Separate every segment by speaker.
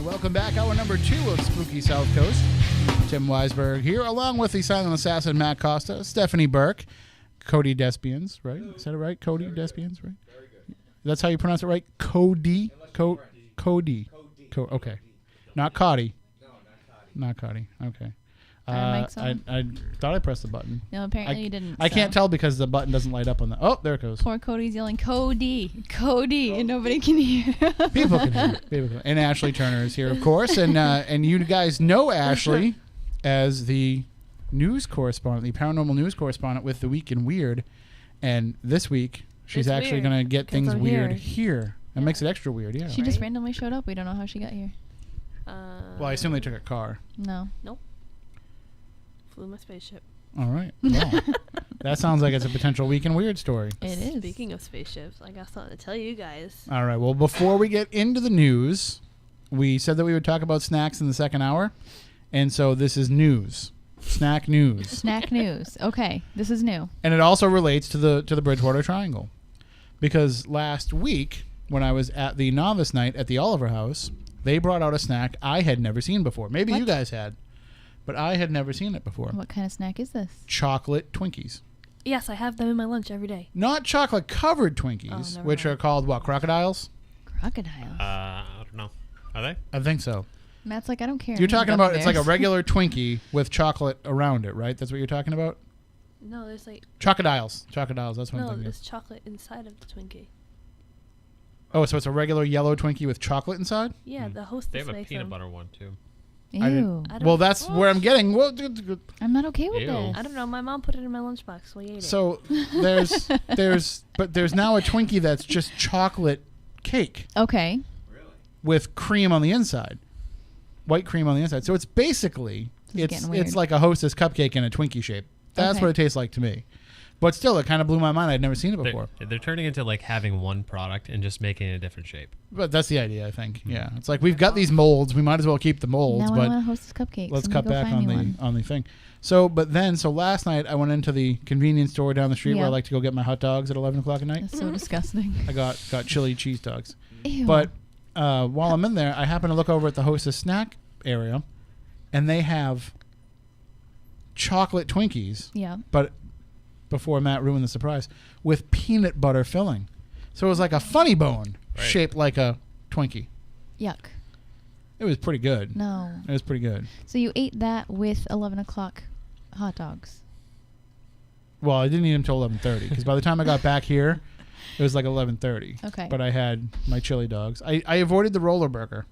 Speaker 1: And welcome back, hour number 2 of Spooky South Coast. Tim Weisberg here, along with the silent assassin Matt Costa, Stephanie Burke, Cody Despians, right? Is that it right? Cody Despians, right?
Speaker 2: Very good.
Speaker 1: That's how you pronounce it, right? Cody? Cody. Okay. Not Cody.
Speaker 2: No,
Speaker 1: not Cody. Okay.
Speaker 3: I
Speaker 1: thought I pressed the button.
Speaker 3: No, apparently you didn't.
Speaker 1: I can't tell because the button doesn't light up on the... Oh, there it goes.
Speaker 3: Poor Cody's yelling, Cody, and nobody can hear.
Speaker 1: People can hear it. And Ashley Turner is here, of course. And you guys know Ashley as the news correspondent, the paranormal news correspondent with The Week in Weird. And this week, she's actually going to get things weird here. That makes it extra weird, yeah.
Speaker 3: She just randomly showed up. We don't know how she got here.
Speaker 1: Well, I assume they took a car.
Speaker 3: No.
Speaker 4: Nope. Flew my spaceship.
Speaker 1: All right. Well, that sounds like it's a potential Week in Weird story.
Speaker 3: It is.
Speaker 4: Speaking of spaceships, I got something to tell you guys.
Speaker 1: All right. Well, before we get into the news, we said that we would talk about snacks in the second hour. And so this is news. Snack news.
Speaker 3: Snack news. Okay. This is new.
Speaker 1: And it also relates to the Bridgewater Triangle. Because last week, when I was at the novice night at the Oliver House, they brought out a snack I had never seen before. Maybe you guys had. But I had never seen it before.
Speaker 3: What kind of snack is this?
Speaker 1: Chocolate Twinkies.
Speaker 4: Yes, I have them in my lunch every day.
Speaker 1: Not chocolate-covered Twinkies, which are called, what, crocodiles?
Speaker 3: Crocodiles.
Speaker 5: I don't know. Are they?
Speaker 1: I think so.
Speaker 3: Matt's like, I don't care.
Speaker 1: You're talking about, it's like a regular Twinkie with chocolate around it, right? That's what you're talking about?
Speaker 4: No, there's like...
Speaker 1: Chocodiles. Chocodiles, that's what I'm
Speaker 4: No,
Speaker 1: thinking.
Speaker 4: there's chocolate inside of the Twinkie.
Speaker 1: Oh, so it's a regular yellow Twinkie with chocolate inside?
Speaker 4: Yeah, the hostess
Speaker 5: They have a
Speaker 4: makes
Speaker 5: peanut
Speaker 4: them.
Speaker 5: butter one, too.
Speaker 3: Ew.
Speaker 1: Well, that's where I'm getting. Well,
Speaker 3: I'm not okay with
Speaker 5: Ew.
Speaker 3: this.
Speaker 4: I don't know. My mom put it in my lunchbox, so I ate it.
Speaker 1: so there's now a Twinkie that's just chocolate cake
Speaker 3: Okay.
Speaker 1: with cream on the inside, white cream on the inside. So it's basically it's like a Hostess cupcake in a Twinkie shape. That's
Speaker 3: Okay.
Speaker 1: what it tastes like to me. But still, it kind of blew my mind. I'd never seen it before.
Speaker 5: They're turning into like having one product and just making it a different shape.
Speaker 1: But that's the idea, I think. Yeah, it's like we've got these molds. We might as well keep the molds.
Speaker 3: Now
Speaker 1: but
Speaker 3: I want a Hostess cupcake.
Speaker 1: let's
Speaker 3: Somebody
Speaker 1: cut
Speaker 3: go
Speaker 1: back
Speaker 3: find me
Speaker 1: on the thing. So last night I went into the convenience store down the street where I like to go get my hot dogs at 11 o'clock at night.
Speaker 3: That's so disgusting.
Speaker 1: I got chili cheese dogs.
Speaker 3: Ew.
Speaker 1: But while I'm in there, I happen to look over at the Hostess snack area, and they have chocolate Twinkies.
Speaker 3: Yeah.
Speaker 1: But before Matt ruined the surprise, with peanut butter filling. So it was like a funny bone shaped like a Twinkie.
Speaker 3: Yuck.
Speaker 1: It was pretty good.
Speaker 3: No.
Speaker 1: It was pretty good.
Speaker 3: So you ate that with 11 o'clock hot dogs.
Speaker 1: Well, I didn't eat them until 11:30 because by the time I got back here, it was like 11:30.
Speaker 3: Okay.
Speaker 1: But I had my chili dogs. I avoided the roller burger.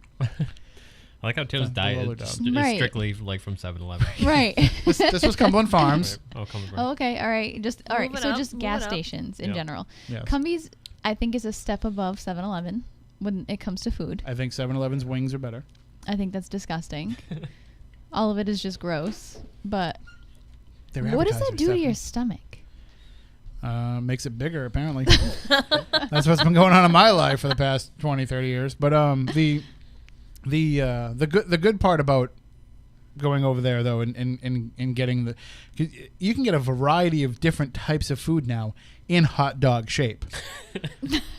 Speaker 5: I like how Tim's diet
Speaker 1: roller
Speaker 5: is
Speaker 1: dog.
Speaker 3: Right.
Speaker 5: strictly like from 7-Eleven.
Speaker 3: Right.
Speaker 1: This was Cumberland Farms.
Speaker 5: Oh, come on.
Speaker 3: Oh, okay. All right. All right.
Speaker 4: Moving
Speaker 3: So
Speaker 4: up,
Speaker 3: just
Speaker 4: moving
Speaker 3: gas
Speaker 4: up.
Speaker 3: stations in
Speaker 5: Yep.
Speaker 3: general.
Speaker 1: Yes.
Speaker 3: Cumbies, I think, is a step above 7-Eleven when it comes to food.
Speaker 1: I think 7-Eleven's wings are better.
Speaker 3: I think that's disgusting. All of it is just gross. But
Speaker 1: They're
Speaker 3: what does that
Speaker 1: advertisers,
Speaker 3: do to your
Speaker 1: Stephanie.
Speaker 3: stomach?
Speaker 1: Makes it bigger, apparently. That's what's been going on in my life for the past 20, 30 years. But the good part about going over there though and getting you can get a variety of different types of food now in hot dog shape.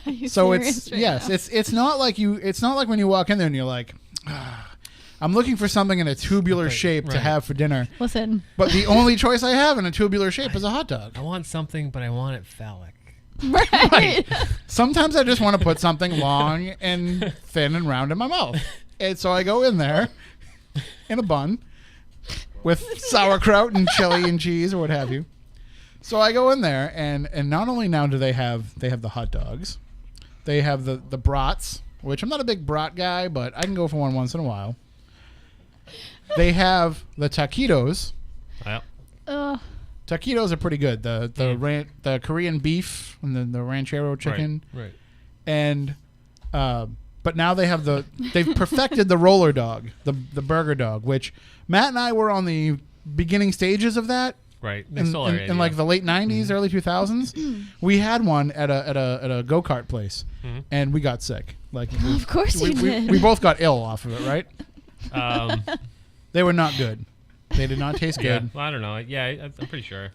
Speaker 3: Are you
Speaker 1: So
Speaker 3: serious right now?
Speaker 1: it's not like when you walk in there and you're like, I'm looking for something in a tubular shape to have for dinner.
Speaker 3: Listen.
Speaker 1: But the only choice I have in a tubular shape is a hot dog.
Speaker 5: I want something, but I want it phallic.
Speaker 3: Right.
Speaker 1: Sometimes I just want to put something long and thin and round in my mouth. And so I go in there in a bun with sauerkraut and chili and cheese or what have you. So I go in there and not only now do they have the hot dogs, they have the brats, which I'm not a big brat guy, but I can go for one once in a while. They have the taquitos.
Speaker 5: Well,
Speaker 3: Ugh.
Speaker 1: Taquitos are pretty good. The Korean beef and the ranchero chicken.
Speaker 5: Right.
Speaker 1: And but now they've perfected the roller dog, the burger dog, which Matt and I were on the beginning stages of that.
Speaker 5: Right.
Speaker 1: In like the late 90s, early 2000s. We had one at a go-kart place, and we got sick. Like
Speaker 3: Of course you did.
Speaker 1: we both got ill off of it, right? They were not good. They did not taste
Speaker 5: Yeah.
Speaker 1: good.
Speaker 5: Well, I don't know. Yeah, I'm pretty sure.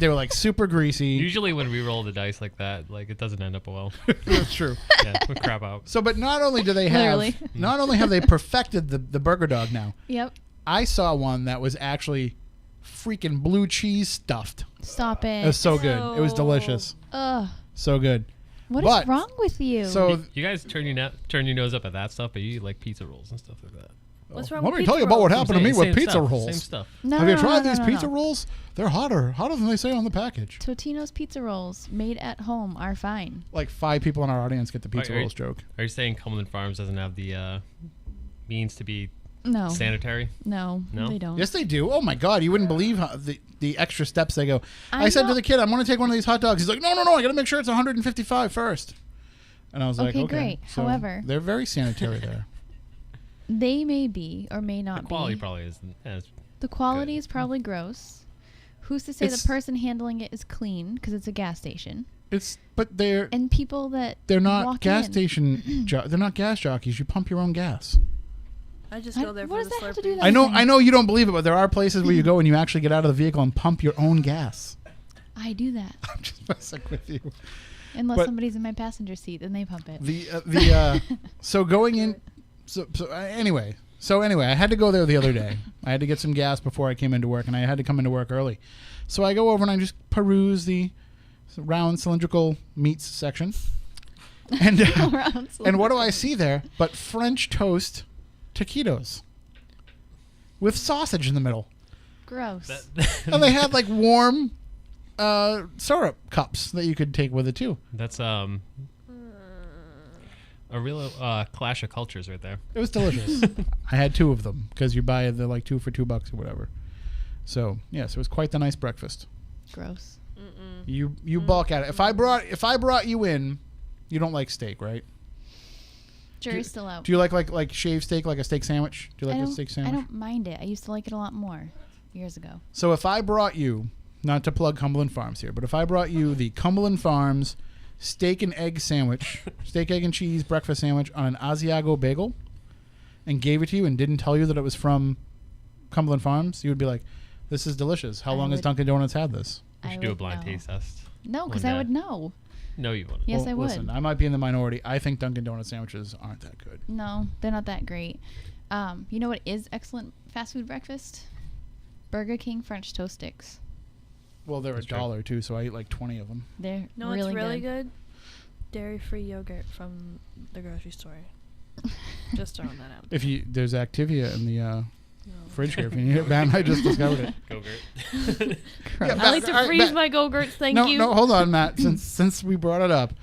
Speaker 1: they were like super greasy.
Speaker 5: Usually when we roll the dice like that, like it doesn't end up well.
Speaker 1: That's true.
Speaker 5: Yeah, we crap out.
Speaker 1: So, but not only do they have,
Speaker 3: Literally.
Speaker 1: not only have they perfected the burger dog now,
Speaker 3: Yep.
Speaker 1: I saw one that was actually freaking blue cheese stuffed.
Speaker 3: Stop
Speaker 1: It was
Speaker 3: it.
Speaker 1: so good. It was delicious.
Speaker 3: Ugh.
Speaker 1: So good.
Speaker 3: What
Speaker 1: But-
Speaker 3: is wrong with you?
Speaker 1: So
Speaker 5: You guys turn your nose up at that stuff, but you eat like pizza rolls and stuff like that.
Speaker 4: What's wrong
Speaker 1: let
Speaker 4: with
Speaker 1: me
Speaker 4: pizza
Speaker 1: tell you about what
Speaker 4: rolls?
Speaker 1: happened to me with
Speaker 5: Same
Speaker 1: pizza
Speaker 5: stuff,
Speaker 1: rolls.
Speaker 5: Same stuff.
Speaker 3: no,
Speaker 1: Have
Speaker 3: no,
Speaker 1: you tried
Speaker 3: no,
Speaker 1: these
Speaker 3: no,
Speaker 1: pizza
Speaker 3: no.
Speaker 1: rolls? They're hotter than they say on the package.
Speaker 3: Totino's pizza rolls made at home are fine.
Speaker 1: Like 5 people in our audience get the pizza
Speaker 5: Are you-
Speaker 1: rolls joke.
Speaker 5: Are you saying Cumberland Farms doesn't have the means to be
Speaker 3: No.
Speaker 5: sanitary?
Speaker 3: No,
Speaker 5: No?
Speaker 3: they don't.
Speaker 1: Yes, they do. Oh my God, you wouldn't believe how the extra steps they go. I said to
Speaker 3: know-
Speaker 1: the kid, I'm going to take one of these hot dogs. He's like, no, I got to make sure it's 155 first. And I was like,
Speaker 3: Okay,
Speaker 1: okay.
Speaker 3: great.
Speaker 1: So
Speaker 3: However-
Speaker 1: they're very sanitary there.
Speaker 3: They may be or may
Speaker 5: The
Speaker 3: not
Speaker 5: quality
Speaker 3: be.
Speaker 5: probably isn't as
Speaker 3: The quality is probably gross. Who's to say
Speaker 1: It's-
Speaker 3: the person handling it is clean because it's a gas station?
Speaker 1: But they're
Speaker 3: And people that
Speaker 1: not
Speaker 3: walk
Speaker 1: gas
Speaker 3: in.
Speaker 1: station. They're not gas jockeys. You pump your own gas.
Speaker 4: I just
Speaker 3: I-
Speaker 4: go there
Speaker 3: what
Speaker 4: for
Speaker 3: does
Speaker 4: the
Speaker 3: that have to
Speaker 4: Slurpee.
Speaker 3: do with
Speaker 1: I know you don't believe it, but there are places where you go and you actually get out of the vehicle and pump your own gas.
Speaker 3: I do that.
Speaker 1: I'm just messing with you.
Speaker 3: Unless
Speaker 1: But-
Speaker 3: somebody's in my passenger seat, then they pump it.
Speaker 1: So going in. Anyway, I had to go there the other day. I had to get some gas before I came into work, and I had to come into work early. So I go over and I just peruse the round cylindrical meats section, and and what do I see there but French toast taquitos with sausage in the middle,
Speaker 3: Gross.
Speaker 1: and they had like warm syrup cups that you could take with it too.
Speaker 5: That's a real clash of cultures right there.
Speaker 1: It was delicious. I had 2 of them because you buy the like 2 for $2 or whatever. So yes, it was quite the nice breakfast.
Speaker 3: Gross.
Speaker 1: You balk at it. If I brought you in, you don't like steak, right?
Speaker 3: Jury's still out.
Speaker 1: Do you like shaved steak, like a steak sandwich? Do you like
Speaker 3: I
Speaker 1: a
Speaker 3: don't-
Speaker 1: steak
Speaker 3: I
Speaker 1: sandwich?
Speaker 3: don't mind it. I used to like it a lot more years ago.
Speaker 1: So if I brought you, not to plug Cumberland Farms here, but if I brought you the Cumberland Farms steak and egg sandwich, steak, egg, and cheese breakfast sandwich on an Asiago bagel, and gave it to you and didn't tell you that it was from Cumberland Farms, you would be like, "This is delicious. How
Speaker 3: I
Speaker 1: long has
Speaker 3: would-
Speaker 1: Dunkin' Donuts had this?"
Speaker 5: We
Speaker 3: I
Speaker 5: should do a
Speaker 3: would
Speaker 5: blind
Speaker 3: know.
Speaker 5: taste test.
Speaker 3: No, because
Speaker 5: one
Speaker 3: I
Speaker 5: day.
Speaker 3: would know.
Speaker 5: No, you wouldn't.
Speaker 3: Yes,
Speaker 1: Well,
Speaker 3: I would.
Speaker 1: Listen, I might be in the minority. I think Dunkin' Donuts sandwiches aren't that good.
Speaker 3: No, they're not that great. You know what is excellent fast food breakfast? Burger King French toast sticks.
Speaker 1: Well, they're
Speaker 5: That's true.
Speaker 1: $1 too, so I eat like 20 of them.
Speaker 3: They're
Speaker 4: No,
Speaker 3: really,
Speaker 4: it's really good. Dairy-free yogurt from the grocery store. Just throwing that out.
Speaker 1: If you there's Activia in the
Speaker 4: No.
Speaker 1: fridge here, if you need it, man, I just discovered it.
Speaker 5: Go-gurt.
Speaker 3: Gross.
Speaker 1: Yeah,
Speaker 4: I like to
Speaker 1: All right,
Speaker 4: freeze
Speaker 1: Matt.
Speaker 4: my Go-Gurts, thank
Speaker 1: no,
Speaker 4: you.
Speaker 1: no, hold on, Matt. Since we brought it up,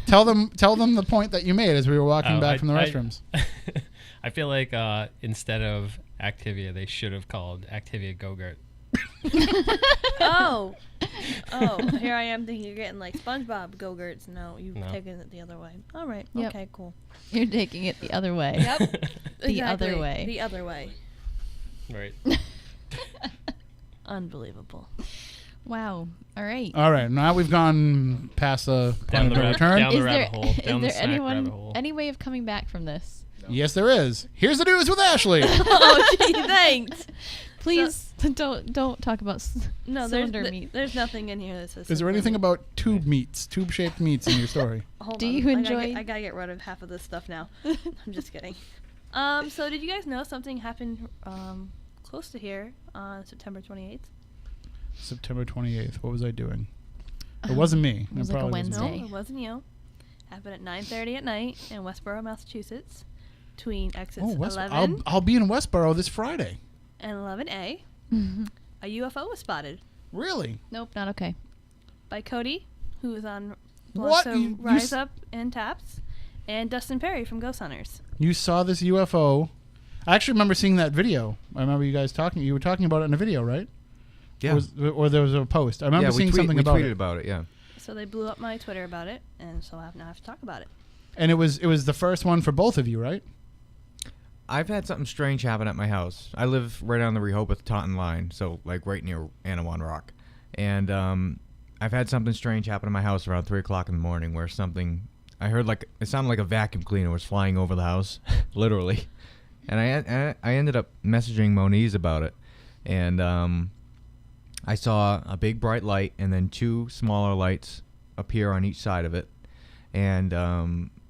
Speaker 1: tell them the point that you made as we were walking
Speaker 5: Oh,
Speaker 1: back from the restrooms.
Speaker 5: I feel like instead of Activia, they should have called Activia Go-Gurt.
Speaker 4: Oh, here I am thinking you're getting like SpongeBob Go-Gurts. No, you've
Speaker 5: No.
Speaker 4: taken it the other way. All right,
Speaker 3: Yep.
Speaker 4: okay, cool.
Speaker 3: You're taking it the other way.
Speaker 4: Yep,
Speaker 3: The other
Speaker 4: exactly.
Speaker 3: way.
Speaker 4: The other way.
Speaker 5: Right.
Speaker 4: Unbelievable.
Speaker 3: Wow. All right.
Speaker 1: All right, now we've gone past the point of no return.
Speaker 5: down the
Speaker 3: Is
Speaker 5: rabbit
Speaker 3: there,
Speaker 5: hole. Down the
Speaker 3: is there
Speaker 5: snack rabbit hole.
Speaker 3: any way of coming back from this?
Speaker 1: Yes, there is. Here's the news with Ashley.
Speaker 4: Oh, gee, thanks.
Speaker 3: Please don't talk about
Speaker 4: No,
Speaker 3: cylinder meat.
Speaker 4: there's nothing in here that says.
Speaker 1: Is there anything about tube-shaped meats in your story?
Speaker 4: Hold
Speaker 3: Do
Speaker 4: on.
Speaker 3: you
Speaker 4: I
Speaker 3: enjoy-
Speaker 4: gotta get rid of half of this stuff now. I'm just kidding. So did you guys know something happened close to here on September 28th?
Speaker 1: September 28th. What was I doing? It wasn't me.
Speaker 3: It was like a
Speaker 1: probably wasn't me.
Speaker 3: Wednesday.
Speaker 4: No, it wasn't you. Happened at 9:30 at night in Westboro, Massachusetts, between exits
Speaker 1: Oh,
Speaker 4: 11
Speaker 1: I'll be in Westboro this Friday.
Speaker 4: and 11A. A UFO was spotted
Speaker 1: Really?
Speaker 3: Nope, not okay.
Speaker 4: by Cody, who was on
Speaker 1: What?
Speaker 4: So
Speaker 1: You
Speaker 4: Rise Up and Taps, and Dustin Perry from Ghost Hunters.
Speaker 1: You saw this UFO? I actually remember seeing that video. I remember you guys talking. You were talking about it in a video, right?
Speaker 2: Yeah.
Speaker 1: Or there was a post. I remember seeing something
Speaker 2: we
Speaker 1: about
Speaker 2: tweeted
Speaker 1: it.
Speaker 2: about it, yeah.
Speaker 4: So they blew up my Twitter about it, and so now I have to talk about it.
Speaker 1: And it was the first one for both of you, right?
Speaker 2: I've had something strange happen at my house. I live right on the Rehoboth-Taunton line, so like right near Anawan Rock. And I've had something strange happen in my house around 3 o'clock in the morning where something, I heard like, it sounded like a vacuum cleaner was flying over the house, literally. And I ended up messaging Moniz about it. And I saw a big bright light and then 2 smaller lights appear on each side of it, and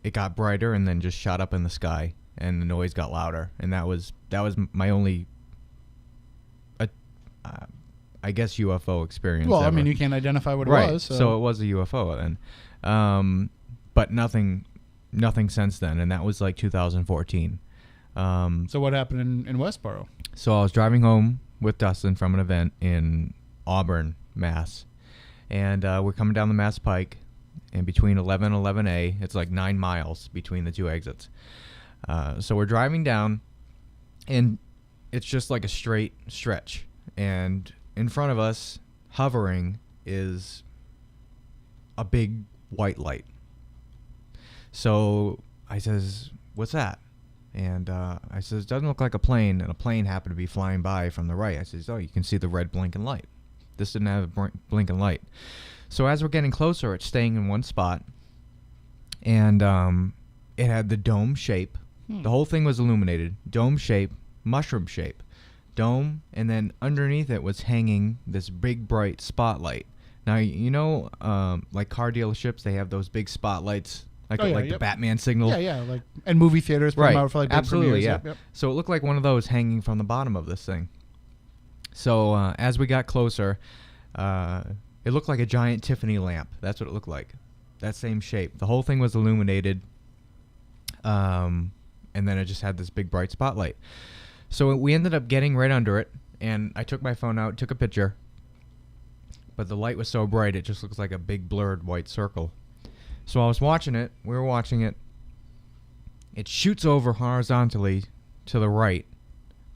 Speaker 2: it got brighter and then just shot up in the sky, and the noise got louder, and that was my only, I guess, UFO experience.
Speaker 1: Well,
Speaker 2: ever.
Speaker 1: I mean, you can't identify what
Speaker 2: Right.
Speaker 1: it was.
Speaker 2: So it was a UFO then, but nothing since then, and that was like 2014.
Speaker 1: So what happened in Westboro?
Speaker 2: So I was driving home with Dustin from an event in Auburn, Mass, and we're coming down the Mass Pike, and between 11 and 11A, it's like 9 miles between the 2 exits. So we're driving down, and it's just like a straight stretch, and in front of us, hovering, is a big white light. So I says, "What's that?" And I says, "Doesn't look like a plane." And a plane happened to be flying by from the right. I says, "Oh, you can see the red blinking light." This didn't have a blinking light. So as we're getting closer, it's staying in one spot, and it had the dome shape. The whole thing was illuminated, dome shape, mushroom shape, dome, and then underneath it was hanging this big bright spotlight. Now, you know, like car dealerships, they have those big spotlights, like the Batman signal.
Speaker 1: Yeah, like, and movie theaters put them out for like big
Speaker 2: absolutely,
Speaker 1: premieres.
Speaker 2: yeah. So it looked like one of those hanging from the bottom of this thing. So as we got closer, it looked like a giant Tiffany lamp. That's what it looked like. That same shape. The whole thing was illuminated, and then it just had this big bright spotlight. So we ended up getting right under it, and I took my phone out, took a picture, but the light was so bright it just looks like a big blurred white circle. So I was watching it. We were watching it. It shoots over horizontally to the right,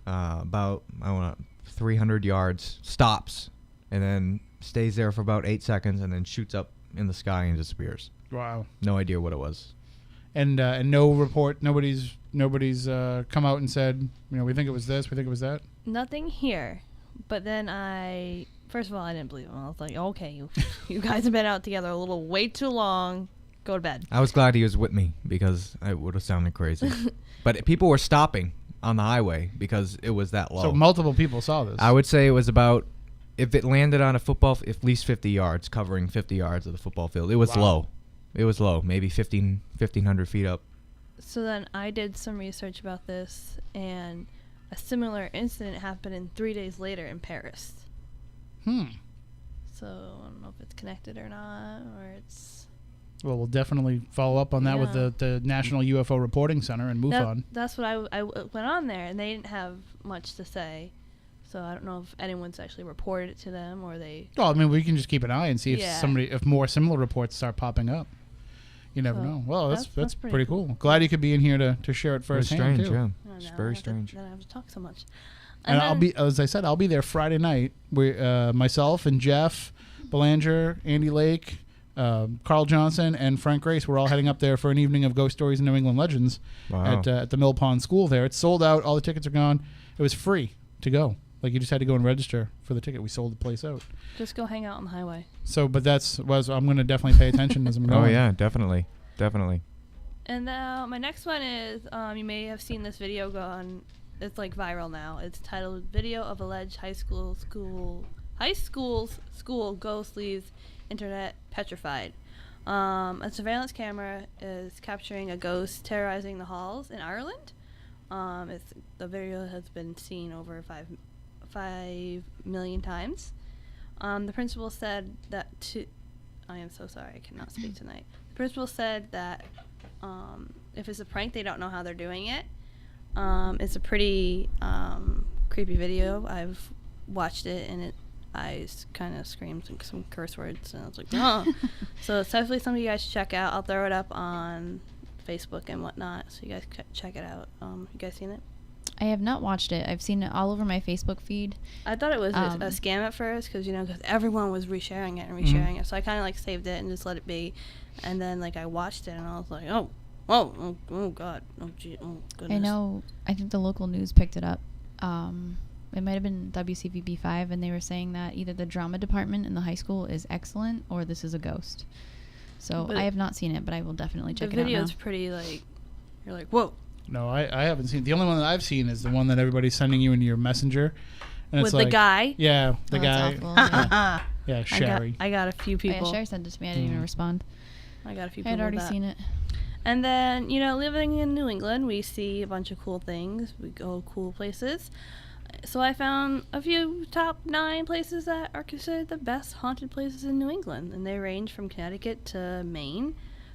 Speaker 2: about, I don't know, 300 yards, stops, and then stays there for about 8 seconds, and then shoots up in the sky and disappears.
Speaker 1: Wow.
Speaker 2: No idea what it was.
Speaker 1: And no report. Nobody's come out and said, we think it was this, we think it was that.
Speaker 4: Nothing here. But then first of all, I didn't believe him. I was like, okay, you guys have been out together a little way too long. Go to bed.
Speaker 2: I was glad he was with me because it would have sounded crazy. But people were stopping on the highway because it was that low.
Speaker 1: So multiple people saw this.
Speaker 2: I would say it was about, if it landed on a football, at least 50 yards, covering 50 yards of the football field. It was low. It was low, maybe 1,500 feet up.
Speaker 4: So then I did some research about this, and a similar incident happened 3 days later in Paris. So I don't know if it's connected or not, or it's...
Speaker 1: Well, we'll definitely follow up on that with the National UFO Reporting Center in MUFON.
Speaker 4: That's what I went on there, and they didn't have much to say. So I don't know if anyone's actually reported it to them, or they...
Speaker 1: Well, I mean, we can just keep an eye and see if more similar reports start popping up. You never know. Well, that's pretty cool. Glad you could be in here to share it firsthand,
Speaker 2: strange,
Speaker 1: too.
Speaker 2: yeah.
Speaker 4: It's
Speaker 2: very strange.
Speaker 4: Then I have to talk so much.
Speaker 1: And I'll be, as I said, I'll be there Friday night. Myself and Jeff Belanger, Andy Lake, Carl Johnson, and Frank Grace, we're all heading up there for an evening of Ghost Stories and New England Legends at the Mill Pond School there. It's sold out. All the tickets are gone. It was free to go. Like, you just had to go and register for the ticket. We sold the place out.
Speaker 4: Just go hang out on the highway.
Speaker 1: So, but I'm going to definitely pay attention as I'm going.
Speaker 2: Oh, yeah, definitely.
Speaker 4: And now my next one is, you may have seen this video go on. It's like viral now. It's titled "Video of Alleged High School's School Ghost Leaves Internet Petrified." A surveillance camera is capturing a ghost terrorizing the halls in Ireland. The video has been seen over 5 million times. The principal said that I am so sorry, I cannot speak tonight. The principal said that if it's a prank, they don't know how they're doing it. It's a pretty creepy video. I've watched it, and I kind of screamed some curse words, and I was like, oh. So it's definitely something you guys should check out. I'll throw it up on Facebook and whatnot, so you guys check it out. You guys seen it?
Speaker 3: I have not watched it. I've seen it all over my Facebook feed.
Speaker 4: I thought it was a scam at first because everyone was resharing it and resharing it. So I kind of saved it and just let it be. And then I watched it and I was like, oh God, oh gee, oh goodness.
Speaker 3: I know. I think the local news picked it up. It might have been WCVB5, and they were saying that either the drama department in the high school is excellent or this is a ghost. So I have not seen it, but I will definitely check it out now.
Speaker 4: The video is pretty you're like, whoa.
Speaker 1: No, I haven't seen it. The only one that I've seen is the one that everybody's sending you into your messenger. And
Speaker 4: with
Speaker 1: it's
Speaker 4: the
Speaker 1: like,
Speaker 4: guy.
Speaker 1: Yeah, the
Speaker 3: Oh,
Speaker 1: guy.
Speaker 3: that's awful.
Speaker 1: Yeah, Sherry.
Speaker 4: I got a few
Speaker 3: Oh, yeah,
Speaker 4: people.
Speaker 3: Sherry sent it to me. I didn't even respond.
Speaker 4: I got a few
Speaker 3: I
Speaker 4: people.
Speaker 3: had already
Speaker 4: with that.
Speaker 3: seen it.
Speaker 4: And then, living in New England, we see a bunch of cool things. We go cool places. So I found a few top 9 places that are considered the best haunted places in New England. And they range from Connecticut to Maine.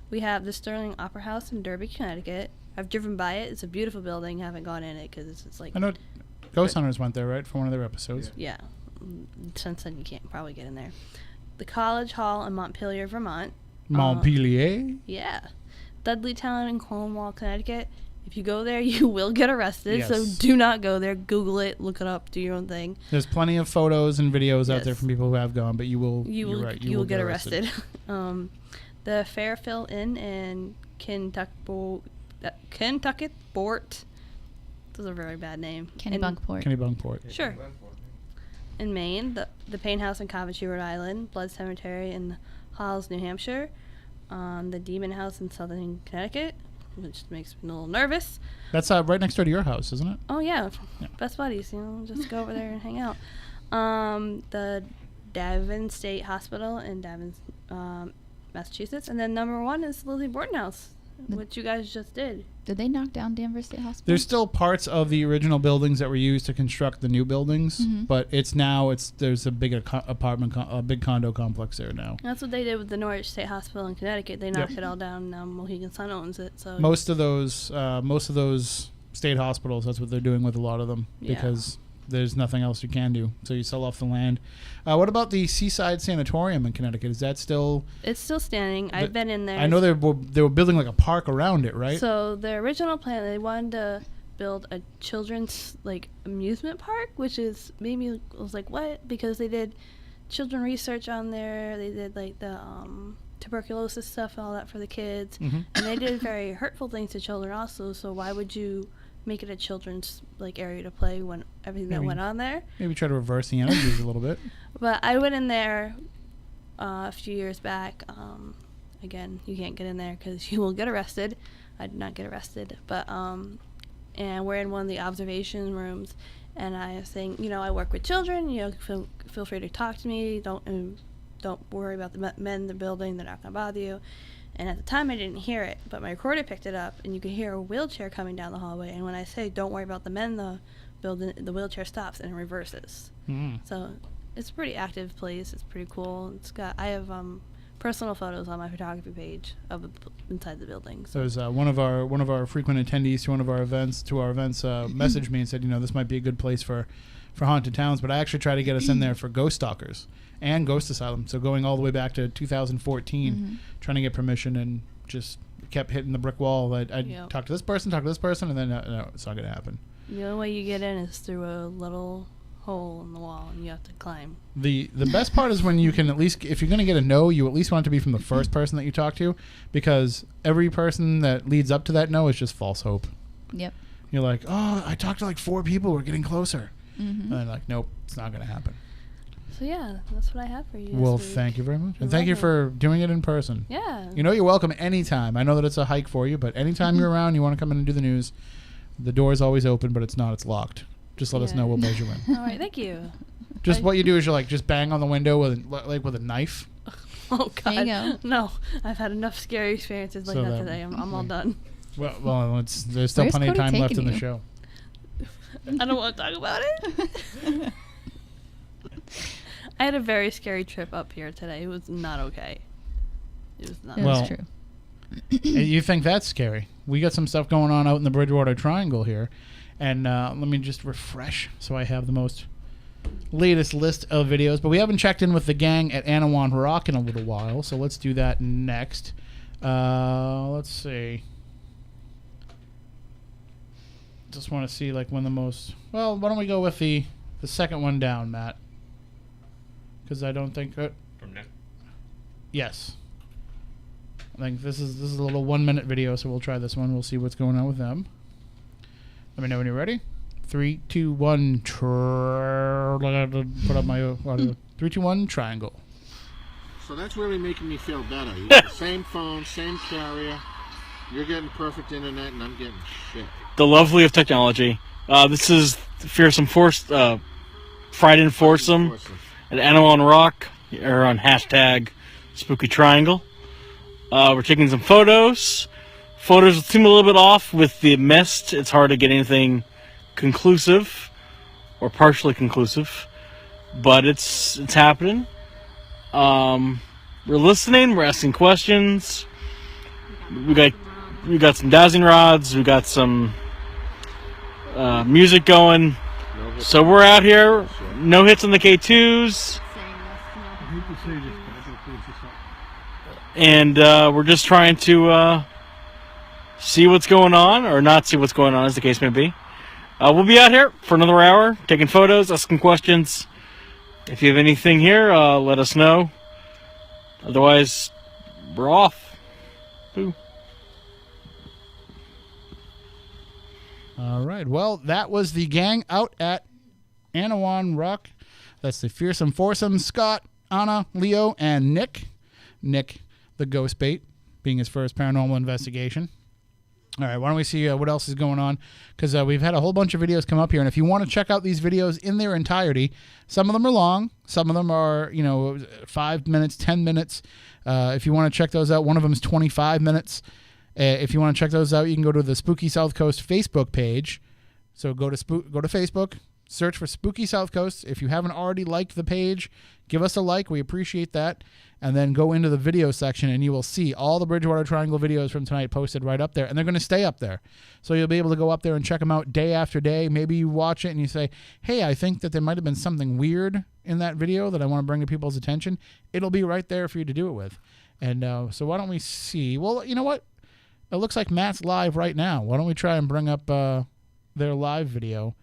Speaker 4: We have the Sterling Opera House in Derby, Connecticut. I've driven by it. It's a beautiful building. Haven't gone in it because it's like...
Speaker 1: I know Ghost Hunters went there, right, for one of their episodes.
Speaker 4: Yeah. Since then, you can't probably get in there. The College Hall in Montpelier, Vermont.
Speaker 1: Montpelier?
Speaker 4: Yeah. Dudleytown in Cornwall, Connecticut. If you go there, you will get arrested.
Speaker 1: Yes.
Speaker 4: So do not go there. Google it. Look it up. Do your own thing.
Speaker 1: There's plenty of photos and videos out
Speaker 4: Yes.
Speaker 1: there from people who have gone, but you will.
Speaker 4: You
Speaker 1: you're
Speaker 4: will.
Speaker 1: right,
Speaker 4: You will get arrested. The Fairfield Inn in Kentucky Port. This is a very bad name.
Speaker 3: Kennebunkport.
Speaker 1: Kennebunkport.
Speaker 4: Sure. In Maine, the Payne House in Coventry, Rhode Island, Blood Cemetery in Halls, New Hampshire, the Demon House in Southern Connecticut, which makes me a little nervous.
Speaker 1: That's right next door to your house, isn't it?
Speaker 4: Oh yeah,
Speaker 1: Yeah.
Speaker 4: best buddies. Just go over there and hang out. The Devon State Hospital in Devon, Massachusetts, and then number 1 is Lizzie Borden House, which you guys just did.
Speaker 3: Did they knock down Danvers State Hospital?
Speaker 1: There's still parts of the original buildings that were used to construct the new buildings, but there's a big a big condo complex there now.
Speaker 4: That's what they did with the Norwich State Hospital in Connecticut. They knocked it all down. Now Mohegan Sun owns it. So
Speaker 1: Most of those state hospitals, that's what they're doing with a lot of them,
Speaker 4: Yeah.
Speaker 1: because there's nothing else you can do. So you sell off the land. What about the Seaside Sanatorium in Connecticut? Is that still?
Speaker 4: it's still standing. I've been in there.
Speaker 1: I know they were building like a park around it, right?
Speaker 4: So the original plan, they wanted to build a children's amusement park, which is I was like, what? Because they did children research on there. They did the tuberculosis stuff and all that for the kids, and they did very hurtful things to children also. So why would you make it a children's area to play when everything that went on there?
Speaker 1: Maybe try to reverse the energies a little bit.
Speaker 4: But I went in there a few years back. Again, you can't get in there because you will get arrested. I did not get arrested, but and we're in one of the observation rooms, and I was saying, I work with children. Feel free to talk to me. Don't worry about the men in the building. They're not gonna bother you. And at the time, I didn't hear it, but my recorder picked it up, and you could hear a wheelchair coming down the hallway. And when I say, don't worry about the men in the building, the wheelchair stops and reverses. So it's a pretty active place. It's pretty cool. I have personal photos on my photography page of inside the building. So
Speaker 1: There's one of our frequent attendees to our events messaged me and said, this might be a good place for haunted towns, but I actually try to get us in there for ghost stalkers and ghost asylum. So going all the way back to 2014, trying to get permission, and just kept hitting the brick wall. I'd talk to this person, and then no, it's not going to happen.
Speaker 4: The only way you get in is through a little hole in the wall, and you have to climb.
Speaker 1: The best part is when you can at least, if you're going to get a no, you at least want it to be from the first person that you talk to, because every person that leads up to that no is just false hope.
Speaker 3: Yep.
Speaker 1: You're like, oh, I talked to 4 people, we're getting closer. And they're like, nope, it's not going to happen.
Speaker 4: So yeah, that's what I have for you.
Speaker 1: Well,
Speaker 4: this week.
Speaker 1: thank you very much.
Speaker 4: You're
Speaker 1: And thank you for doing it in person.
Speaker 4: Yeah.
Speaker 1: You're welcome anytime. I know that it's a hike for you, but anytime you're around, you want to come in and do the news, the door is always open, but it's not. It's locked. Just let us know. We'll buzz you in.
Speaker 4: All right, thank you.
Speaker 1: Just what you do is you're just bang on the window with a knife.
Speaker 4: Oh God,
Speaker 3: There you go.
Speaker 4: no! I've had enough scary experiences like
Speaker 1: So
Speaker 4: that
Speaker 1: that-
Speaker 4: today. I'm all done.
Speaker 1: Well, there's still
Speaker 3: Where's
Speaker 1: plenty of
Speaker 3: Cody
Speaker 1: time left
Speaker 3: taking
Speaker 1: in the
Speaker 3: you?
Speaker 1: show.
Speaker 4: I don't want to talk about it. I had a very scary trip up here today. It was not okay. It was not.
Speaker 3: It
Speaker 1: Well,
Speaker 3: was true.
Speaker 1: You think that's scary? We got some stuff going on out in the Bridgewater Triangle here, and let me just refresh so I have the most latest list of videos. But we haven't checked in with the gang at Anawan Rock in a little while, so let's do that next. Let's see. Just want to see when the most. Well, why don't we go with the second one down, Matt? Because I don't think.
Speaker 5: From now.
Speaker 1: Yes. I think this is a little 1-minute video, so we'll try this one. We'll see what's going on with them. Let me know when you're ready. 3, 2, 1. Put up my audio. 3, 2, 1. Triangle.
Speaker 6: So that's really making me feel better. You got the same phone, same carrier. You're getting perfect internet, and I'm getting shit.
Speaker 7: The lovely of technology. This is Fearsome Force Friday and Foursome at Anawan Rock, or on hashtag Spooky Triangle. We're taking some photos. Photos seem a little bit off with the mist. It's hard to get anything conclusive or partially conclusive, but it's happening. We're listening. We're asking questions. We got some dowsing rods. We got some music going. So we're out here. No hits on the K2s. And we're just trying to see what's going on, or not see what's going on, as the case may be. We'll be out here for another hour, taking photos, asking questions. If you have anything here, let us know. Otherwise, we're off. Boo.
Speaker 1: All right. Well, that was the gang out at Anawan Rock. That's the Fearsome Foursome: Scott, Anna, Leo, and Nick. Nick, the ghost bait, being his first paranormal investigation. All right, why don't we see what else is going on? Because we've had a whole bunch of videos come up here, and if you want to check out these videos in their entirety, some of them are long, some of them are 5 minutes, 10 minutes. If you want to check those out, one of them is 25 minutes. If you want to check those out, you can go to the Spooky South Coast Facebook page. So go to Facebook, search for Spooky South Coast. If you haven't already liked the page, give us a like. We appreciate that. And then go into the video section, and you will see all the Bridgewater Triangle videos from tonight posted right up there. And they're going to stay up there. So you'll be able to go up there and check them out day after day. Maybe you watch it and you say, hey, I think that there might have been something weird in that video that I want to bring to people's attention. It'll be right there for you to do it with. And so why don't we see? Well, you know what? It looks like Matt's live right now. Why don't we try and bring up their live video?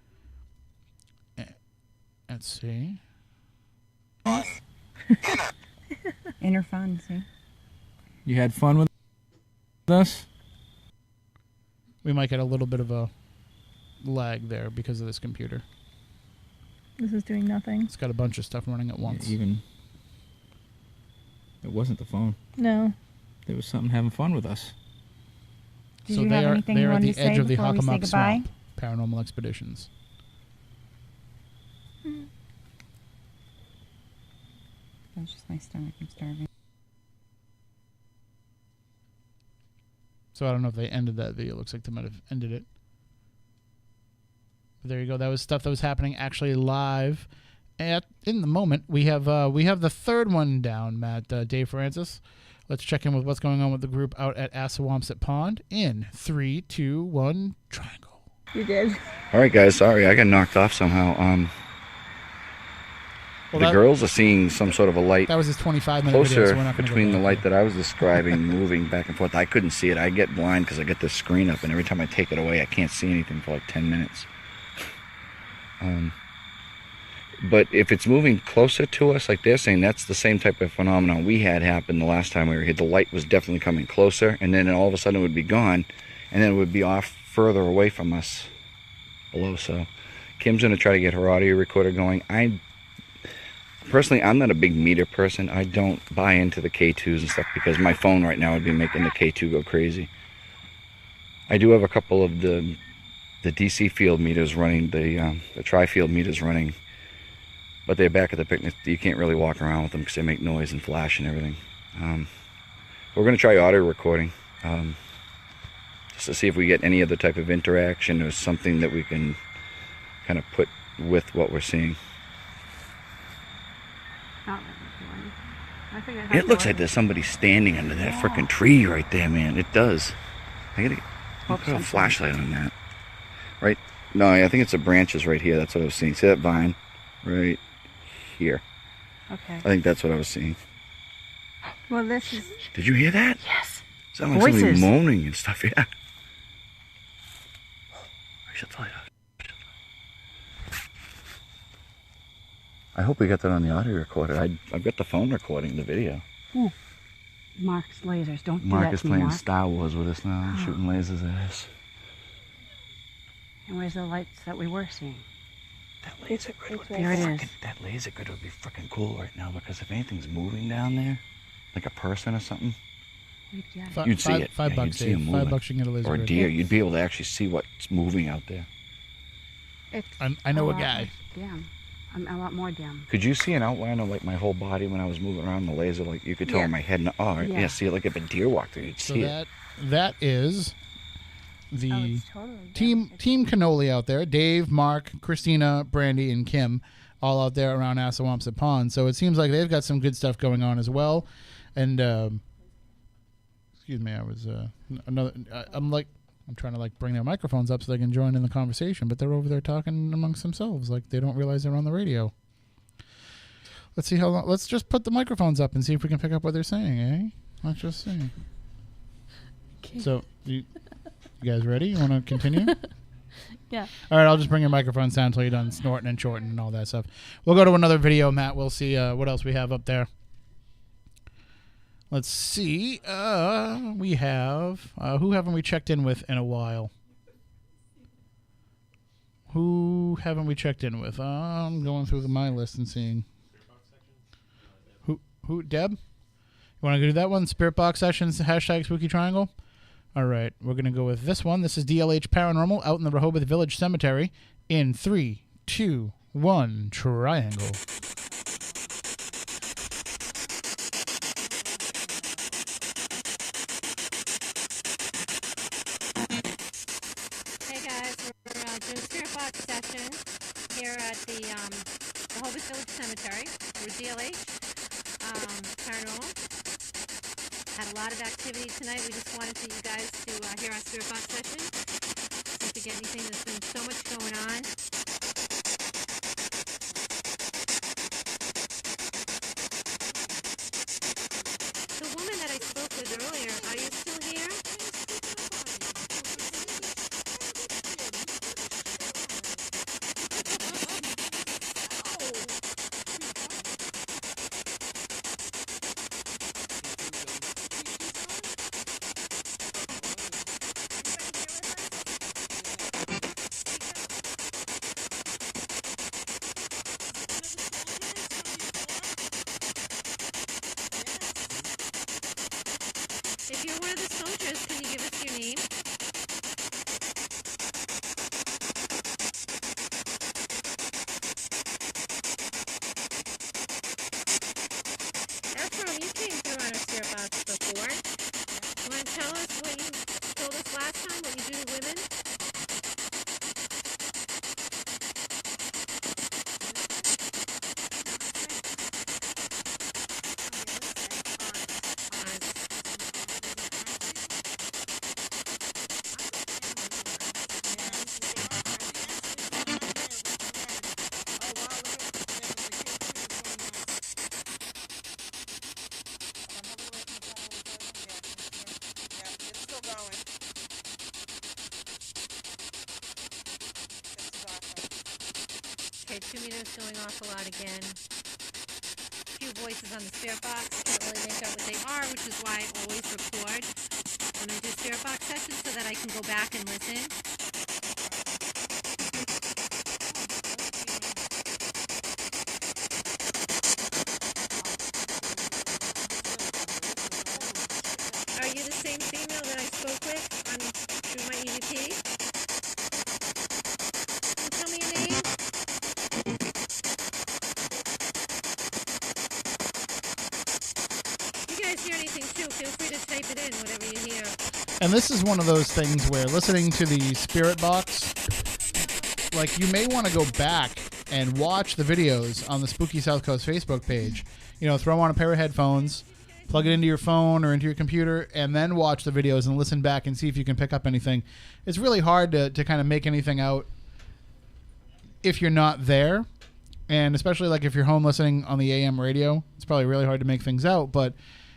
Speaker 1: Let's see.
Speaker 8: Inner fun, see?
Speaker 9: You had fun with us?
Speaker 1: We might get a little bit of a lag there because of this computer.
Speaker 8: This is doing nothing.
Speaker 1: It's got a bunch of stuff running at once.
Speaker 9: It wasn't the phone.
Speaker 8: No.
Speaker 9: There was something having fun with us.
Speaker 8: Did you have anything you wanted to say
Speaker 1: edge of the
Speaker 8: before we say
Speaker 1: Hockomock
Speaker 8: goodbye?
Speaker 1: Swamp. Paranormal Expeditions.
Speaker 8: That's just my stomach. I'm starving.
Speaker 1: So I don't know if they ended that video. It looks like they might have ended it. But there you go. That was stuff that was happening actually live. In the moment, we have the third one down, Matt. Dave Francis. Let's check in with what's going on with the group out at Assawamsett Pond in 3, 2, 1, triangle.
Speaker 8: You did.
Speaker 10: All right, guys. Sorry, I got knocked off somehow. The girls are seeing some sort of a light.
Speaker 1: That was his 25-minute
Speaker 10: closer
Speaker 1: video, so we're not gonna
Speaker 10: between
Speaker 1: go
Speaker 10: the light that I was describing, moving back and forth. I couldn't see it. I get blind because I get this screen up, and every time I take it away, I can't see anything for like 10 minutes. But if it's moving closer to us, like they're saying, that's the same type of phenomenon we had happen the last time we were here. The light was definitely coming closer, and then all of a sudden it would be gone, and then it would be off further away from us below. So Kim's going to try to get her audio recorder going. Personally, I'm not a big meter person. I don't buy into the K2s and stuff because my phone right now would be making the K2 go crazy. I do have a couple of the DC field meters running, the tri-field meters running, but they're back at the picnic. You can't really walk around with them because they make noise and flash and everything. We're going to try audio recording just to see if we get any other type of interaction or something that we can kind of put with what we're seeing. It looks like there's somebody standing under that frickin' tree right there, man. It does. I gotta put a flashlight on that. Right? No, I think it's the branches right here. That's what I was seeing. See that vine? Right here.
Speaker 8: Okay.
Speaker 10: I think that's what I was seeing.
Speaker 8: Well, this is...
Speaker 10: Did you hear that?
Speaker 8: Yes.
Speaker 10: Sounded like somebody moaning and stuff, yeah. I should tell you. I hope we got that on the audio recorder. I've got the phone recording the video.
Speaker 8: Ooh. Mark's lasers. Don't do
Speaker 10: Mark
Speaker 8: that
Speaker 10: is
Speaker 8: to me,
Speaker 10: playing
Speaker 8: Mark.
Speaker 10: Star Wars with us now, shooting lasers at us.
Speaker 8: And where's the lights that we were seeing?
Speaker 10: That laser grid would be
Speaker 8: There it is.
Speaker 10: That laser grid would be freaking cool right now because if anything's moving down there, like a person or something, you'd see it.
Speaker 1: $5,
Speaker 10: you'd see
Speaker 1: Dave.
Speaker 10: $5 moving.
Speaker 1: $5 you can get a laser
Speaker 10: Or
Speaker 1: grid.
Speaker 10: deer. You'd be able to actually see what's moving out there.
Speaker 8: It's
Speaker 1: I know a guy.
Speaker 8: Damn. A lot more dim.
Speaker 10: Could you see an outline of like my whole body when I was moving around the laser? Like you could tell
Speaker 8: Yeah.
Speaker 10: where my head. Yeah. See it like if a deer walked through, you'd
Speaker 1: So
Speaker 10: see it.
Speaker 1: that is the
Speaker 8: it's totally
Speaker 1: team Cannoli out there. Dave, Mark, Christina, Brandy, and Kim, all out there around Assawampset Pond. So it seems like they've got some good stuff going on as well. And excuse me, I was I'm trying to like bring their microphones up so they can join in the conversation, but they're over there talking amongst themselves like they don't realize they're on the radio. Let's see how long. Let's just put the microphones up and see if we can pick up what they're saying, eh? Let's just see.
Speaker 4: Okay.
Speaker 1: So, you guys ready? You want to continue?
Speaker 4: Yeah.
Speaker 1: All right, I'll just bring your microphone down until you're done snorting and shorting and all that stuff. We'll go to another video, Matt. We'll see what else we have up there. Let's see. We have... who haven't we checked in with in a while? Who haven't we checked in with? I'm going through my list and seeing. Who? Deb? You want to go do that one? Spirit Box Sessions, hashtag Spooky Triangle? All right, we're going to go with this one. This is DLH Paranormal out in the Rehoboth Village Cemetery in 3, 2, 1, Triangle.
Speaker 11: Hey guys, we're doing Spirit Box session here at the Rehoboth Village Cemetery. We're DLH Paranormal. Had a lot of activity tonight. We just wanted you guys to hear our Spirit Box session. See if you get anything. There's been so much going on. The woman that I spoke with earlier, are you still here? If you're one of the soldiers, can you give us your name? Ephraim, you came through on a Spirit Box before. You want to tell us what you told us last time, what you do to women? Okay, 2 meters going off a lot again. A few voices on the Spirit Box. Can't really make out what they are, which is why I always record when I do Spirit Box sessions so that I can go back and listen. Are you the same female that I spoke with through my EVP? Tell me your name. If you guys hear anything too, feel free to type it in, whatever you hear.
Speaker 1: And this is one of those things where listening to the Spirit Box, like you may want to go back and watch the videos on the Spooky South Coast Facebook page. You know, throw on a pair of headphones, plug it into your phone or into your computer, and then watch the videos and listen back and see if you can pick up anything. It's really hard to kind of make anything out if you're not there. And especially like if you're home listening on the AM radio, it's probably really hard to make things out. But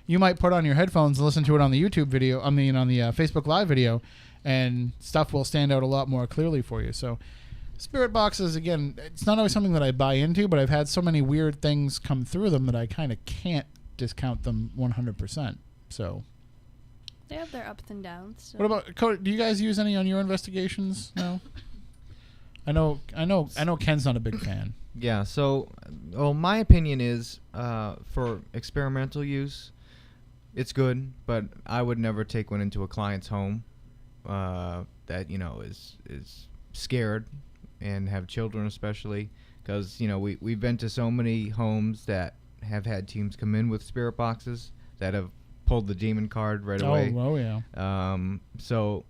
Speaker 1: you might put on your headphones and listen to it on the YouTube video, on the Facebook Live video, and stuff will stand out a lot more clearly for you. So Spirit Boxes, again, it's not always something that I buy into, but I've had so many weird things come through them that I kind of can't discount them 100%. So
Speaker 4: They have their ups and downs. So.
Speaker 1: what about Cody? Do you guys use any on your investigations? No. I know. Ken's not a big fan.
Speaker 2: Yeah, so, well, my opinion is for experimental use, it's good, but I would never take one into a client's home that, you know, is scared and have children especially, because we've been to so many homes that have had teams come in with spirit boxes that have pulled the demon card right away.
Speaker 1: Oh yeah.
Speaker 2: So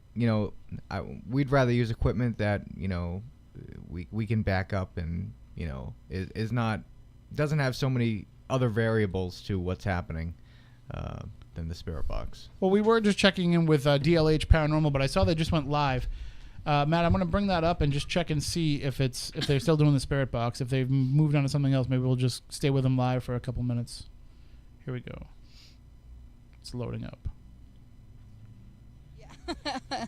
Speaker 2: we'd rather use equipment that we can back up and doesn't have so many other variables to what's happening than the spirit box.
Speaker 1: Well, we were just checking in with DLH Paranormal, but I saw they just went live. Matt, I'm going to bring that up and just check and see if they're still doing the spirit box. If they've moved on to something else, maybe we'll just stay with them live for a couple minutes. Here we go. It's loading up. Yeah.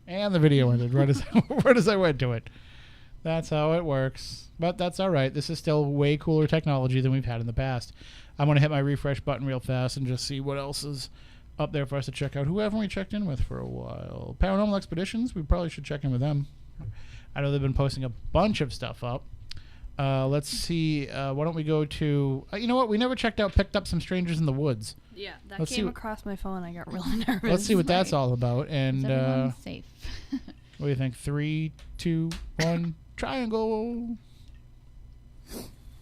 Speaker 1: And the video ended right as I went to it. That's how it works. But that's all right. This is still way cooler technology than we've had in the past. I'm going to hit my refresh button real fast and just see what else is up there for us to check out. Who haven't we checked in with for a while? Paranormal Expeditions. We probably should check in with them. I know they've been posting a bunch of stuff up. Let's see. Why don't we go to... you know what? We never picked up some Strangers in the Woods.
Speaker 4: Yeah, that came across my phone. I got really nervous.
Speaker 1: Let's see what that's all about. And
Speaker 3: Is everyone safe?
Speaker 1: What do you think? 3, 2, 1, triangle.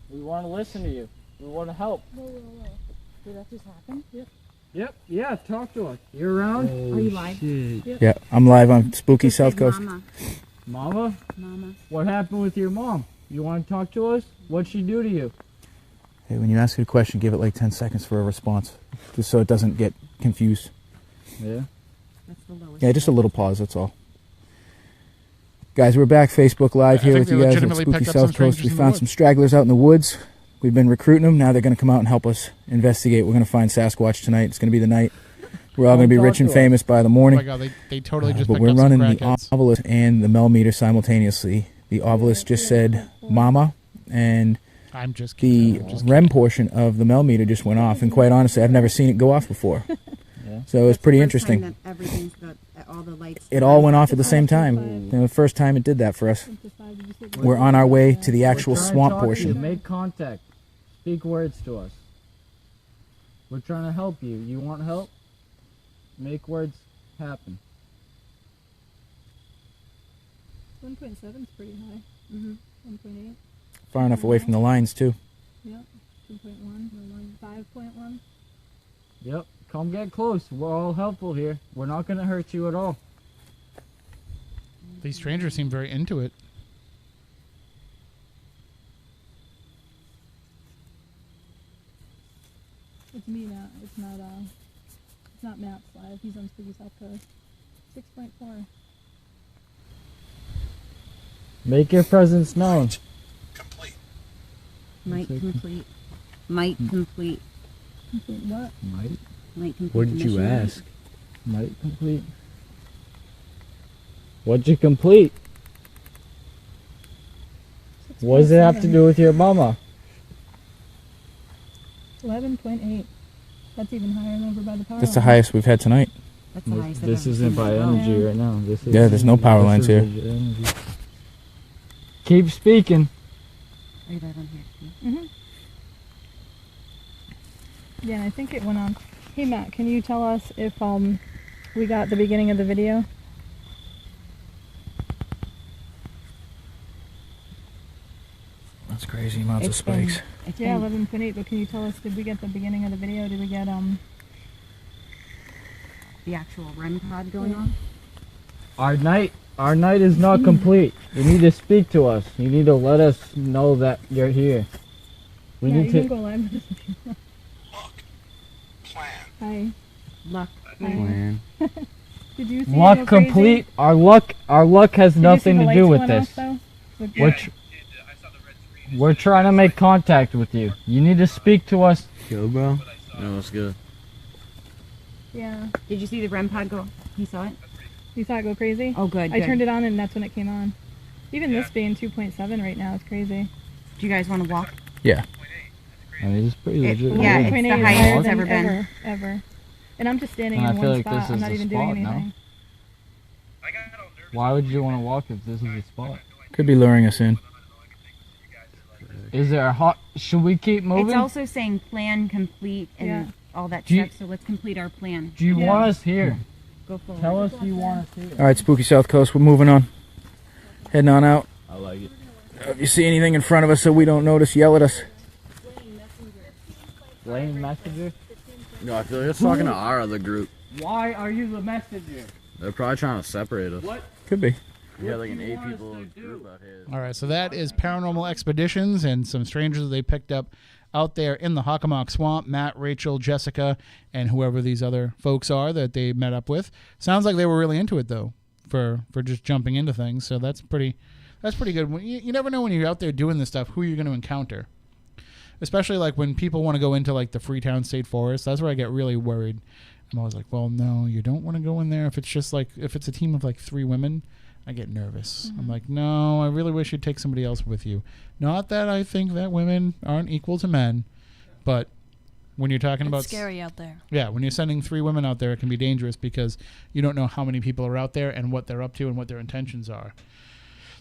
Speaker 9: We want to listen to you. We want to help.
Speaker 8: Whoa. Did that just happen?
Speaker 9: Yep. Yeah, talk to us. You around?
Speaker 8: Are you live?
Speaker 9: Shit.
Speaker 12: Yeah, I'm live on Spooky South Coast.
Speaker 9: Mama?
Speaker 8: Mama.
Speaker 9: What happened with your mom? You want to talk to us? What'd she do to you?
Speaker 12: Hey, when you ask a question, give it like 10 seconds for a response, just so it doesn't get confused.
Speaker 9: Yeah?
Speaker 8: That's the lowest.
Speaker 12: Yeah, just a little pause, that's all. Guys, we're back Facebook Live here with you guys at Spooky South Coast. We found some stragglers out in the woods. We've been recruiting them. Now they're going to come out and help us investigate. We're going to find Sasquatch tonight. It's going to be the night. We're all going to be rich and famous by the morning.
Speaker 1: Oh my God, they totally just
Speaker 12: but
Speaker 1: picked
Speaker 12: we're
Speaker 1: up some
Speaker 12: running the
Speaker 1: crackheads.
Speaker 12: obelisk and the Melmeter simultaneously. The obelisk just said "Mama," and
Speaker 1: I'm just
Speaker 12: the REM portion of the Melmeter just went off. And quite honestly, I've never seen it go off before. So it was pretty interesting.
Speaker 8: All the lights.
Speaker 12: It all went off at the same time. And the first time it did that for us. We're on our way to the actual swamp portion.
Speaker 9: Make contact. Speak words to us. We're trying to help you. You want help? Make words happen.
Speaker 13: 1.7 is pretty high. 1.8.
Speaker 12: Far enough away from the lines, too.
Speaker 13: Yep. 2.1. 5.1.
Speaker 9: Yep. Come get close. We're all helpful here. We're not going to hurt you at all.
Speaker 1: These strangers seem very into it.
Speaker 13: It's me now. It's not Matt's live. He's on Spooky South Coast. 6.4.
Speaker 9: Make your presence known.
Speaker 8: Might complete. Might complete.
Speaker 13: Complete what?
Speaker 9: Might.
Speaker 8: Might complete.
Speaker 9: What did you
Speaker 8: mission.
Speaker 9: ask? Might complete. What'd you complete? What does it have to do with your mama?
Speaker 13: 11.8. That's even higher than over by the power
Speaker 12: That's the
Speaker 13: line.
Speaker 12: highest we've had tonight.
Speaker 8: That's the highest I've
Speaker 9: This
Speaker 8: ever
Speaker 9: isn't
Speaker 8: seen
Speaker 9: by
Speaker 8: it.
Speaker 9: energy right now. This is
Speaker 12: Yeah, there's no power lines here.
Speaker 9: Energy. Keep speaking.
Speaker 8: Are you live on here?
Speaker 13: Yeah, and I think it went on. Hey Matt, can you tell us if we got the beginning of the video?
Speaker 12: That's crazy amounts of
Speaker 8: It's been-
Speaker 12: spikes.
Speaker 8: it's
Speaker 13: Yeah,
Speaker 8: been-
Speaker 13: 11.8. But can you tell us, did we get the beginning of the video? Did we get
Speaker 8: the actual REM pod going on?
Speaker 9: Our night is not complete. You need to speak to us. You need to let us know that you're here. We
Speaker 13: yeah,
Speaker 9: need
Speaker 13: you
Speaker 9: to.
Speaker 13: can go live with us if you want. Hi.
Speaker 8: Luck.
Speaker 12: Plan.
Speaker 13: Did you see it
Speaker 9: Luck
Speaker 13: go crazy?
Speaker 9: complete. Our luck has
Speaker 13: Did
Speaker 9: nothing
Speaker 13: you see
Speaker 9: to
Speaker 13: the
Speaker 9: do
Speaker 13: lights
Speaker 9: with
Speaker 13: went off,
Speaker 9: this.
Speaker 13: though? With-
Speaker 9: We're trying to make contact with you. You need to speak to us.
Speaker 14: Yo, bro. No, that's good.
Speaker 13: Yeah.
Speaker 8: Did you see the REM pod go? You saw it?
Speaker 13: You saw it go crazy?
Speaker 8: Oh, good.
Speaker 13: I
Speaker 8: good.
Speaker 13: turned it on and that's when it came on. Even this being 2.7 right now is crazy.
Speaker 8: Do you guys want to walk?
Speaker 12: Yeah.
Speaker 9: I mean, it's pretty
Speaker 8: It-
Speaker 9: legit.
Speaker 8: yeah, it's
Speaker 13: 1.8
Speaker 8: the
Speaker 13: is
Speaker 8: highest
Speaker 13: higher
Speaker 8: it's
Speaker 13: than
Speaker 8: ever been.
Speaker 13: Ever. And I'm just standing
Speaker 9: And I
Speaker 13: in
Speaker 9: feel
Speaker 13: one
Speaker 9: like
Speaker 13: spot.
Speaker 9: this
Speaker 13: I'm
Speaker 9: is
Speaker 13: not
Speaker 9: the
Speaker 13: even doing
Speaker 9: spot now.
Speaker 13: anything.
Speaker 9: Why would you want to walk if this is a spot?
Speaker 12: Could be luring us in.
Speaker 9: Is there a hot? Should we keep moving?
Speaker 8: It's also saying plan complete and
Speaker 13: Yeah.
Speaker 8: all that
Speaker 9: Do you-
Speaker 8: stuff, so let's complete our plan.
Speaker 9: Do you
Speaker 13: Yeah.
Speaker 9: want us here?
Speaker 8: Go forward.
Speaker 9: Tell us you want us here.
Speaker 12: All right, Spooky South Coast, we're moving on. Heading on out.
Speaker 9: I like it.
Speaker 12: If you see anything in front of us so we don't notice, yell at us.
Speaker 9: Lane Messenger?
Speaker 14: No, I feel like it's talking to our other group.
Speaker 9: Why are you the messenger?
Speaker 14: They're probably trying to separate us.
Speaker 9: What?
Speaker 12: Could be.
Speaker 14: We have like an 8 people group out here.
Speaker 1: All right, so that is Paranormal Expeditions and some strangers they picked up out there in the Hockomock Swamp. Matt, Rachel, Jessica, and whoever these other folks are that they met up with. Sounds like they were really into it, though, for just jumping into things. So that's pretty good. You never know when you're out there doing this stuff who you're going to encounter. Especially like when people want to go into like the Freetown State Forest. That's where I get really worried. I'm always like, well, no, you don't want to go in there. If it's a team of like 3 women, I get nervous. I'm like, no, I really wish you'd take somebody else with you. Not that I think that women aren't equal to men, but when you're talking about...
Speaker 4: It's scary out there.
Speaker 1: Yeah, when you're sending 3 women out there, it can be dangerous because you don't know how many people are out there and what they're up to and what their intentions are.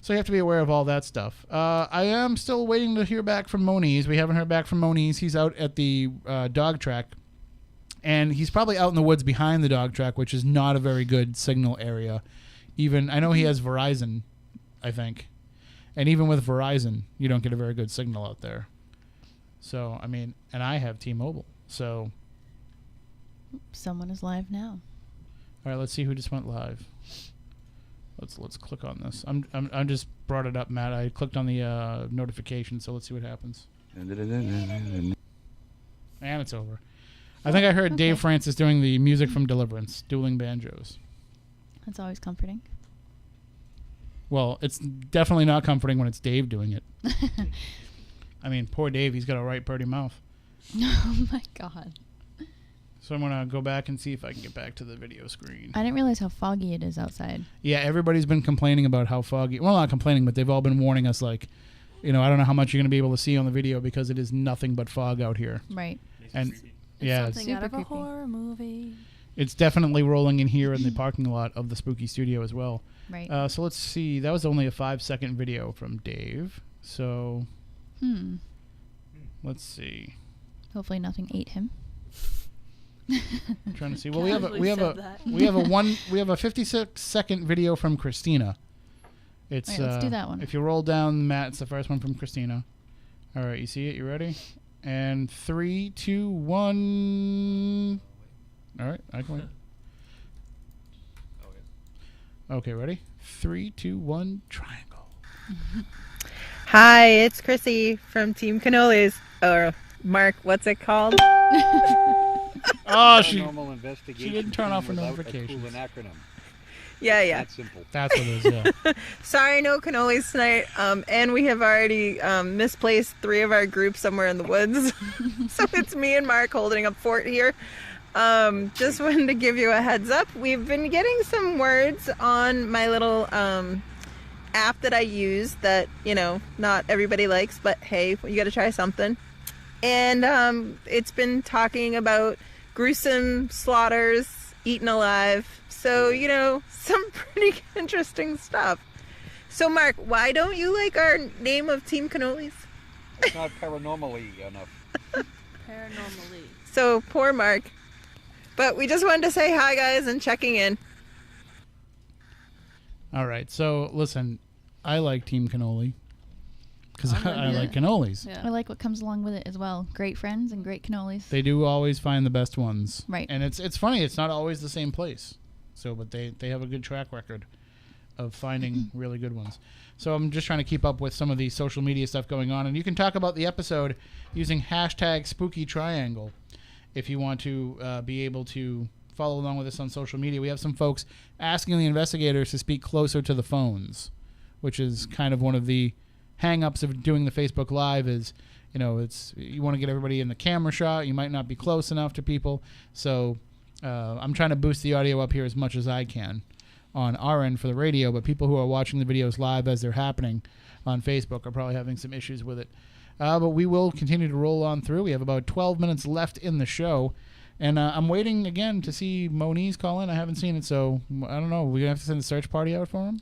Speaker 1: So you have to be aware of all that stuff. I am still waiting to hear back from Moniz. We haven't heard back from Moniz. He's out at the dog track, and he's probably out in the woods behind the dog track, which is not a very good signal area. Even I know he has Verizon, I think, and even with Verizon, you don't get a very good signal out there. So, I mean, and I have T-Mobile, so...
Speaker 3: Someone is live now.
Speaker 1: All right, let's see who just went live. Let's click on this. I just brought it up, Matt. I clicked on the notification, so let's see what happens. And it's over. I think I heard Dave Francis doing the music from Deliverance, dueling banjos.
Speaker 3: That's always comforting.
Speaker 1: Well, it's definitely not comforting when it's Dave doing it. I mean, poor Dave, he's got a right pretty mouth.
Speaker 3: Oh my God.
Speaker 1: So I'm going to go back and see if I can get back to the video screen.
Speaker 3: I didn't realize how foggy it is outside.
Speaker 1: Yeah, everybody's been complaining about how foggy. Well, not complaining, but they've all been warning us, like, I don't know how much you're going to be able to see on the video because it is nothing but fog out here.
Speaker 3: Right.
Speaker 1: And
Speaker 4: it's something out of a horror movie.
Speaker 1: It's definitely rolling in here in the parking lot of the Spooky Studio as well.
Speaker 3: Right.
Speaker 1: So let's see. That was only a 5-second video from Dave. So let's see.
Speaker 3: Hopefully nothing ate him.
Speaker 1: I'm trying to see. Well, we have a 56-second video from Christina. It's
Speaker 3: right, let's do that one.
Speaker 1: If you roll down, Matt, it's the first one from Christina. All right, you see it? You ready? And 3, 2, 1. All right, I can wait. Okay, ready? 3, 2, 1. Triangle.
Speaker 15: Hi, it's Chrissy from Team Cannolis. Or Mark, what's it called?
Speaker 1: Oh, she
Speaker 6: didn't
Speaker 1: turn off her notifications.
Speaker 6: An acronym.
Speaker 15: Yeah.
Speaker 6: That's simple.
Speaker 1: That's what it is, yeah.
Speaker 15: Sorry, no cannolis tonight. And we have already misplaced 3 of our groups somewhere in the woods. So it's me and Mark holding up fort here. Just wanted to give you a heads up. We've been getting some words on my little app that I use that, not everybody likes, but hey, you got to try something. And it's been talking about gruesome slaughters, eaten alive. So, some pretty interesting stuff. So, Mark, why don't you like our name of Team Cannolis?
Speaker 6: It's not paranormally enough.
Speaker 4: Paranormally.
Speaker 15: So, poor Mark. But we just wanted to say hi, guys, and checking in.
Speaker 1: All right. So, listen, I like Team Cannoli because I like cannolis.
Speaker 3: Yeah. I like what comes along with it as well. Great friends and great cannolis.
Speaker 1: They do always find the best ones.
Speaker 3: Right.
Speaker 1: And it's funny. It's not always the same place. So, but they have a good track record of finding really good ones. So I'm just trying to keep up with some of the social media stuff going on. And you can talk about the episode using hashtag Spooky Triangle if you want to be able to follow along with us on social media. We have some folks asking the investigators to speak closer to the phones, which is kind of one of the hang-ups of doing the Facebook Live is, it's you want to get everybody in the camera shot. You might not be close enough to people. So I'm trying to boost the audio up here as much as I can on our end for the radio, but people who are watching the videos live as they're happening on Facebook are probably having some issues with it. But we will continue to roll on through. We have about 12 minutes left in the show. And I'm waiting again to see Moniz call in. I haven't seen it, so I don't know. We're going to have to send a search party out for him?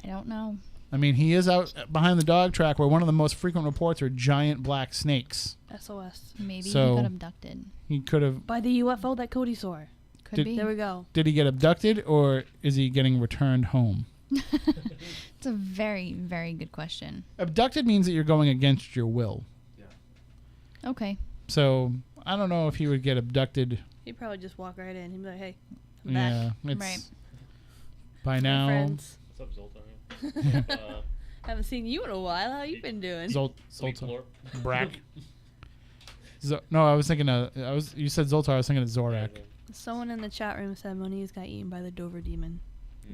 Speaker 3: I don't know.
Speaker 1: I mean, he is out behind the dog track where one of the most frequent reports are giant black snakes.
Speaker 4: SOS.
Speaker 3: Maybe he
Speaker 1: So
Speaker 3: got abducted.
Speaker 1: He could have...
Speaker 4: By the UFO that Cody saw.
Speaker 3: Could be.
Speaker 4: There we go.
Speaker 1: Did he get abducted, or is he getting returned home?
Speaker 3: It's a very, very good question.
Speaker 1: Abducted means that you're going against your will.
Speaker 3: Okay.
Speaker 1: So I don't know if he would get abducted.
Speaker 4: He'd probably just walk right in. He'd be like, "Hey, I'm
Speaker 1: Yeah,
Speaker 4: back."
Speaker 1: it's
Speaker 3: Right.
Speaker 1: by
Speaker 4: Hey,
Speaker 1: now.
Speaker 4: friends.
Speaker 5: What's up, Zoltan?
Speaker 4: Haven't seen you in a while. How you been doing?
Speaker 1: Zoltar. Brack. No, I was thinking. You said Zoltar. I was thinking of Zorak.
Speaker 4: Someone in the chat room said Moniz got eaten by the Dover demon.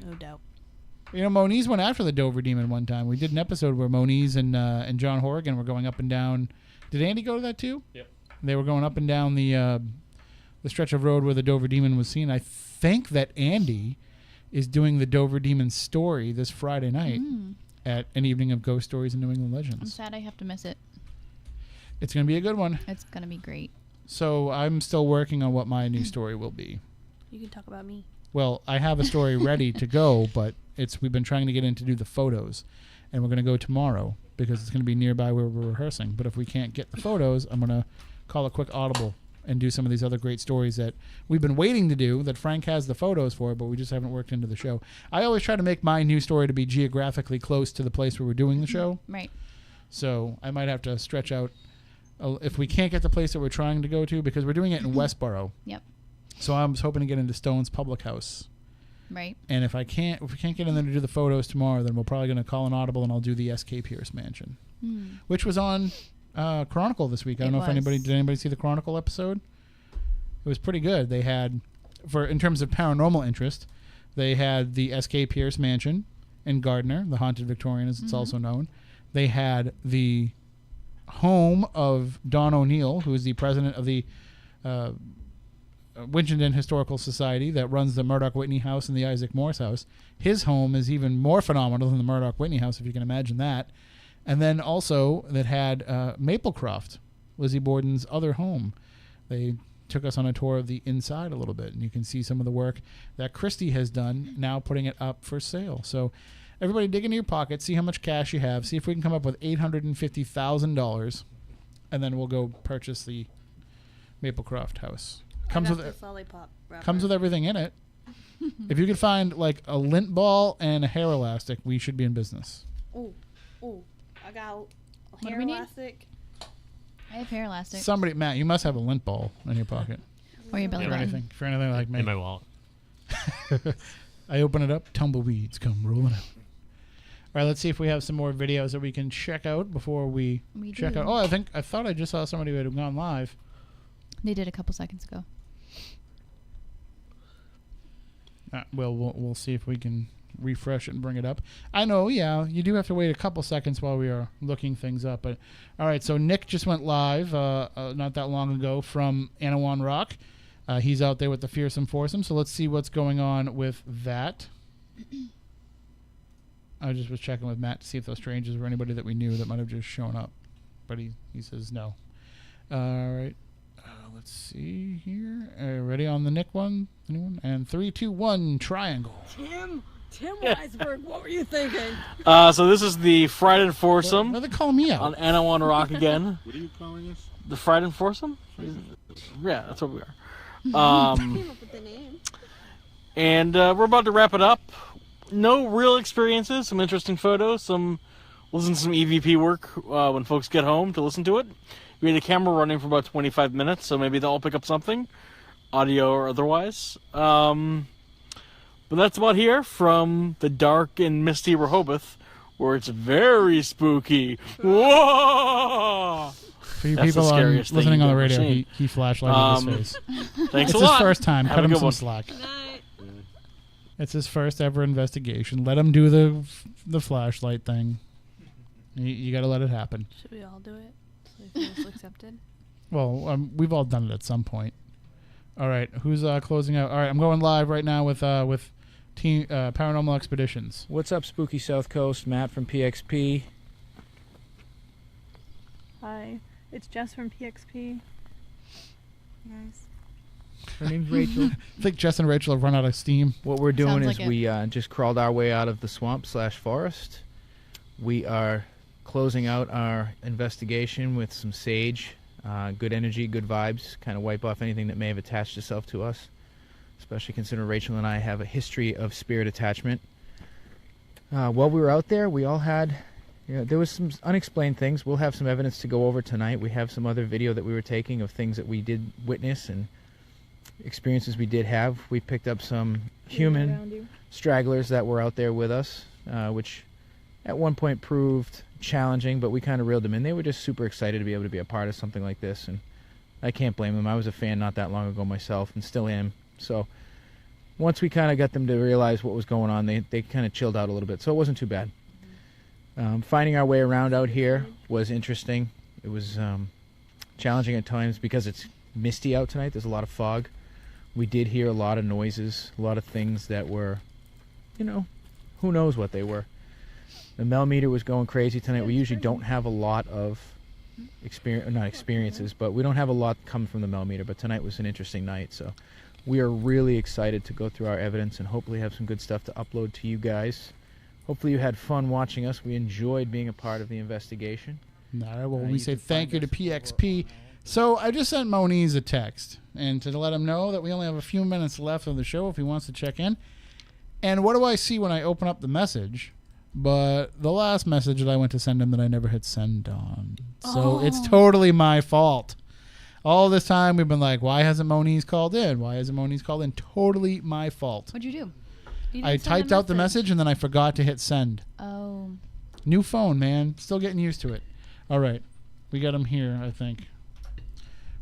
Speaker 4: No doubt.
Speaker 1: You know, Moniz went after the Dover Demon one time. We did an episode where Moniz and John Horrigan were going up and down. Did Andy go to that too?
Speaker 5: Yep.
Speaker 1: They were going up and down the stretch of road where the Dover Demon was seen. I think that Andy is doing the Dover Demon story this Friday night at an evening of ghost stories and New England
Speaker 3: I'm
Speaker 1: legends.
Speaker 3: sad I have to miss it.
Speaker 1: It's going to be a good one.
Speaker 3: It's going to be great.
Speaker 1: So I'm still working on what my new story will be.
Speaker 4: You can talk about me.
Speaker 1: Well, I have a story ready to go, but we've been trying to get in to do the photos, and we're going to go tomorrow because it's going to be nearby where we're rehearsing. But if we can't get the photos, I'm going to call a quick audible and do some of these other great stories that we've been waiting to do that Frank has the photos for, but we just haven't worked into the show. I always try to make my new story to be geographically close to the place where we're doing the show.
Speaker 3: Right.
Speaker 1: So I might have to stretch out if we can't get the place that we're trying to go to, because we're doing it in Westboro.
Speaker 3: Yep.
Speaker 1: So I was hoping to get into Stone's Public House.
Speaker 3: Right.
Speaker 1: And if we can't get in there to do the photos tomorrow, then we're probably going to call an audible and I'll do the S.K. Pierce Mansion, which was on Chronicle this week. I don't know if did anybody see the Chronicle episode? It was pretty good. They had, in terms of paranormal interest, they had the S.K. Pierce Mansion in Gardner, the Haunted Victorian as it's also known. They had the home of Don O'Neill, who is the president of the Winchendon Historical Society that runs the Murdoch Whitney House and the Isaac Morse House. His home is even more phenomenal than the Murdoch Whitney House, if you can imagine that. And then also that had Maplecroft, Lizzie Borden's other home. They took us on a tour of the inside a little bit, and you can see some of the work that Christie has done, now putting it up for sale. So everybody dig into your pocket, see how much cash you have, see if we can come up with $850,000, and then we'll go purchase the Maplecroft house. Comes with everything in it. If you could find like a lint ball and a hair elastic, we should be in business.
Speaker 4: Oh, I got
Speaker 3: What do
Speaker 4: hair
Speaker 3: we need?
Speaker 4: elastic.
Speaker 3: I have hair elastic.
Speaker 1: Somebody, Matt, you must have a lint ball in your pocket.
Speaker 3: Or your belly button.
Speaker 1: For anything like me.
Speaker 5: In my wallet.
Speaker 1: I open it up, tumbleweeds come rolling out. All right, let's see if we have some more videos that we can check out before we check out. Oh, I thought I just saw somebody who had gone live.
Speaker 3: They did a couple seconds ago.
Speaker 1: We'll see if we can refresh it and bring it up. I know, yeah, you do have to wait a couple seconds while we are looking things up. But all right, so Nick just went live not that long ago from Anawan Rock. He's out there with the Fearsome Foursome. So let's see what's going on with that. I just was checking with Matt to see if those strangers were anybody that we knew that might have just shown up, but he says no. All right. Let's see here. Ready on the Nick one? Anyone? And 3, 2, 1, triangle.
Speaker 16: Tim Weisberg, what were you thinking?
Speaker 7: So this is the Friday Foursome.
Speaker 1: Why are they calling me out?
Speaker 7: On Anawan Rock again.
Speaker 6: What are you calling this?
Speaker 7: The Friday Foursome? Yeah, that's what we are.
Speaker 16: Came up with the name.
Speaker 7: And we're about to wrap it up. No real experiences, some interesting photos, listen to some EVP work when folks get home to listen to it. We had a camera running for about 25 minutes, so maybe they'll pick up something, audio or otherwise. But that's about here from the dark and misty Rehoboth, where it's very spooky. Whoa!
Speaker 1: For you people listening on the radio, he flashlighted his face.
Speaker 7: Thanks
Speaker 1: a
Speaker 7: lot.
Speaker 1: It's his first time.
Speaker 7: Have
Speaker 1: Cut
Speaker 7: a
Speaker 1: him
Speaker 7: good
Speaker 1: some
Speaker 7: one.
Speaker 1: slack. It's his first ever investigation. Let him do the flashlight thing. You got to let it happen.
Speaker 4: Should we all do it so it feels accepted?
Speaker 1: Well, we've all done it at some point. All right, who's closing out? All right, I'm going live right now with Team Paranormal Expeditions.
Speaker 12: What's up, Spooky South Coast? Matt from PXP.
Speaker 13: Hi, it's Jess from PXP. Guys.
Speaker 12: Her name's Rachel.
Speaker 1: I think Jess and Rachel have run out of steam.
Speaker 12: What we're doing
Speaker 3: Sounds
Speaker 12: is
Speaker 3: like
Speaker 12: we just crawled our way out of the swamp/forest. We are closing out our investigation with some sage. Good energy, good vibes, kind of wipe off anything that may have attached itself to us, especially considering Rachel and I have a history of spirit attachment. while we were out there, we all had, there was some unexplained things. We'll have some evidence to go over tonight. We have some other video that we were taking of things that we did witness and experiences we did have. We picked up some human stragglers that were out there with us, which at one point proved challenging, but we kind of reeled them in. They were just super excited to be able to be a part of something like this, and I can't blame them. I was a fan not that long ago myself, and still am. So once we kind of got them to realize what was going on, they kind of chilled out a little bit, so it wasn't too bad. Finding our way around out here was interesting. It was challenging at times because it's misty out tonight. There's a lot of fog. We did hear a lot of noises, a lot of things that were, who knows what they were. The millimeter was going crazy tonight. We usually don't have a lot of experiences, but we don't have a lot come from the millimeter. But tonight was an interesting night, so we are really excited to go through our evidence and hopefully have some good stuff to upload to you guys. Hopefully you had fun watching us. We enjoyed being a part of the investigation.
Speaker 1: All right, well, we say thank you to PXP. So I just sent Moniz a text and to let him know that we only have a few minutes left of the show if he wants to check in. And what do I see when I open up the message? But the last message that I went to send him that I never hit send on. So it's totally my fault. All this time we've been like, why hasn't Moniz called in? Why hasn't Moniz called in? Totally my fault.
Speaker 3: What'd you do?
Speaker 1: I typed out the message and then I forgot to hit send.
Speaker 3: Oh.
Speaker 1: New phone, man. Still getting used to it. All right. We got him here, I think.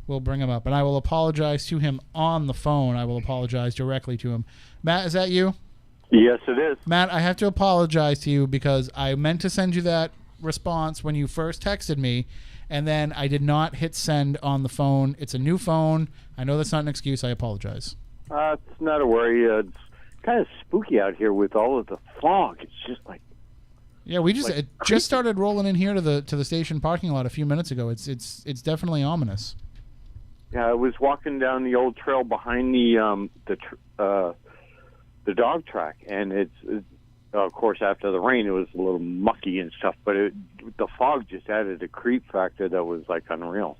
Speaker 1: We'll bring him up. And I will apologize to him on the phone. I will apologize directly to him. Matt, is that you?
Speaker 17: Yes, it is.
Speaker 1: Matt, I have to apologize to you because I meant to send you that response when you first texted me, and then I did not hit send on the phone. It's a new phone. I know that's not an excuse. I apologize.
Speaker 17: It's not a worry. It's kind of spooky out here with all of the fog. It's just like...
Speaker 1: Yeah, we just just started rolling in here to the station parking lot a few minutes ago. It's definitely ominous.
Speaker 17: Yeah, I was walking down the old trail behind the dog track, and it's of course after the rain it was a little mucky and stuff, but the fog just added a creep factor that was like unreal.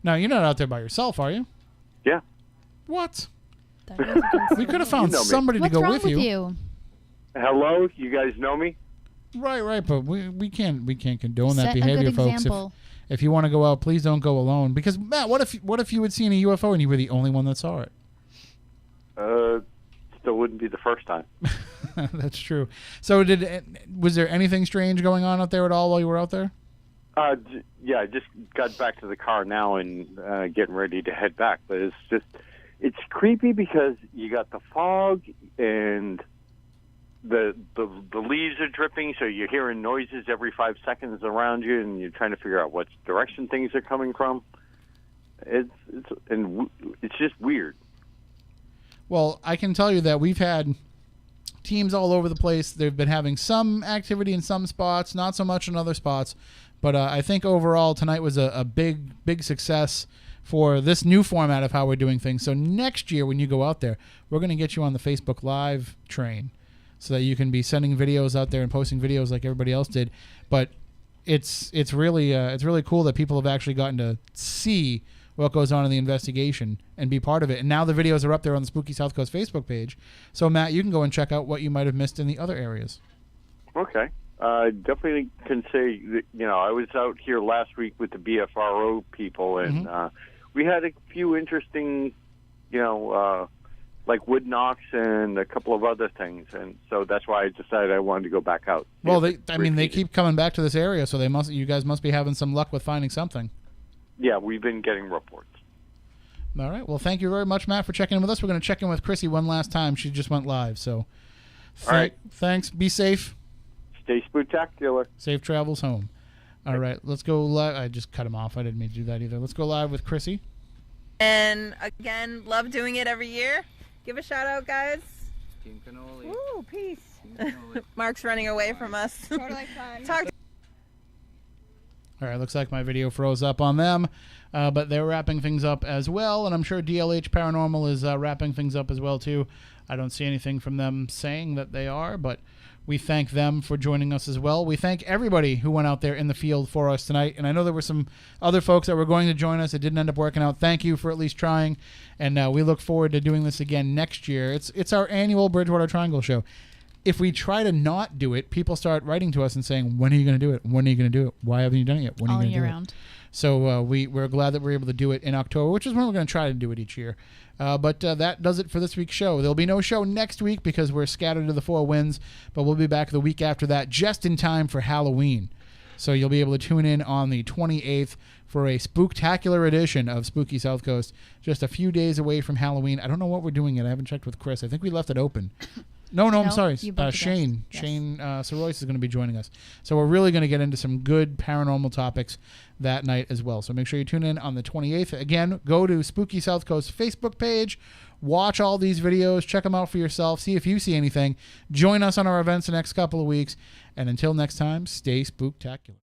Speaker 1: Now you're not out there by yourself, are you?
Speaker 17: Yeah.
Speaker 1: What? We could have found somebody to go with you.
Speaker 17: Hello, you guys know me?
Speaker 1: Right, but we can't condone that
Speaker 3: Set a
Speaker 1: behavior,
Speaker 3: good
Speaker 1: folks.
Speaker 3: example.
Speaker 1: If you want to go out, please don't go alone. Because Matt, what if you had seen a UFO and you were the only one that saw it?
Speaker 17: Still wouldn't be the first time.
Speaker 1: That's true. So was there anything strange going on out there at all while you were out there?
Speaker 17: Yeah, I just got back to the car now and getting ready to head back. But it's creepy because you got the fog and the leaves are dripping, so you're hearing noises every 5 seconds around you, and you're trying to figure out what direction things are coming from. It's just weird.
Speaker 1: Well, I can tell you that we've had teams all over the place. They've been having some activity in some spots, not so much in other spots. But I think overall tonight was a big success for this new format of how we're doing things. So next year when you go out there, we're going to get you on the Facebook Live train so that you can be sending videos out there and posting videos like everybody else did. But it's really cool that people have actually gotten to see what goes on in the investigation and be part of it. And now the videos are up there on the Spooky South Coast Facebook page. So, Matt, you can go and check out what you might have missed in the other areas.
Speaker 17: Okay. Definitely can say that, I was out here last week with the BFRO people, and we had a few interesting, like wood knocks and a couple of other things. And so that's why I decided I wanted to go back out.
Speaker 1: Well, they keep coming back to this area, so you guys must be having some luck with finding something.
Speaker 17: Yeah, we've been getting reports.
Speaker 1: All right. Well, thank you very much, Matt, for checking in with us. We're going to check in with Chrissy one last time. She just went live. So,
Speaker 17: all right.
Speaker 1: Thanks. Be safe.
Speaker 17: Stay spooktacular.
Speaker 1: Safe travels home. All right. Let's go live. I just cut him off. I didn't mean to do that either. Let's go live with Chrissy.
Speaker 15: And again, love doing it every year. Give a shout out, guys.
Speaker 14: Team Cannoli.
Speaker 15: Woo, peace. Mark's running away from us.
Speaker 13: Totally fun.
Speaker 15: Talk.
Speaker 1: All right, looks like my video froze up on them, but they're wrapping things up as well, and I'm sure DLH Paranormal is wrapping things up as well, too. I don't see anything from them saying that they are, but we thank them for joining us as well. We thank everybody who went out there in the field for us tonight, and I know there were some other folks that were going to join us. It didn't end up working out. Thank you for at least trying, and we look forward to doing this again next year. It's our annual Bridgewater Triangle show. if we try to not do it, people start writing to us and saying, when are you going to do it? When are you going to do it? Why haven't you done it yet? When are you
Speaker 3: All
Speaker 1: going to
Speaker 3: year
Speaker 1: do
Speaker 3: round.
Speaker 1: it? So we're glad that we're able to do it in October, which is when we're going to try to do it each year. But that does it for this week's show. There'll be no show next week because we're scattered to the four winds, but we'll be back the week after that just in time for Halloween. So you'll be able to tune in on the 28th for a spooktacular edition of Spooky South Coast, just a few days away from Halloween. I don't know what we're doing yet. I haven't checked with Chris. I think we left it open. No, I'm sorry. Shane.
Speaker 3: Yes.
Speaker 1: Shane Soroyce is going to be joining us. So we're really going to get into some good paranormal topics that night as well. So make sure you tune in on the 28th. Again, go to Spooky South Coast Facebook page. Watch all these videos. Check them out for yourself. See if you see anything. Join us on our events the next couple of weeks. And until next time, stay spooktacular.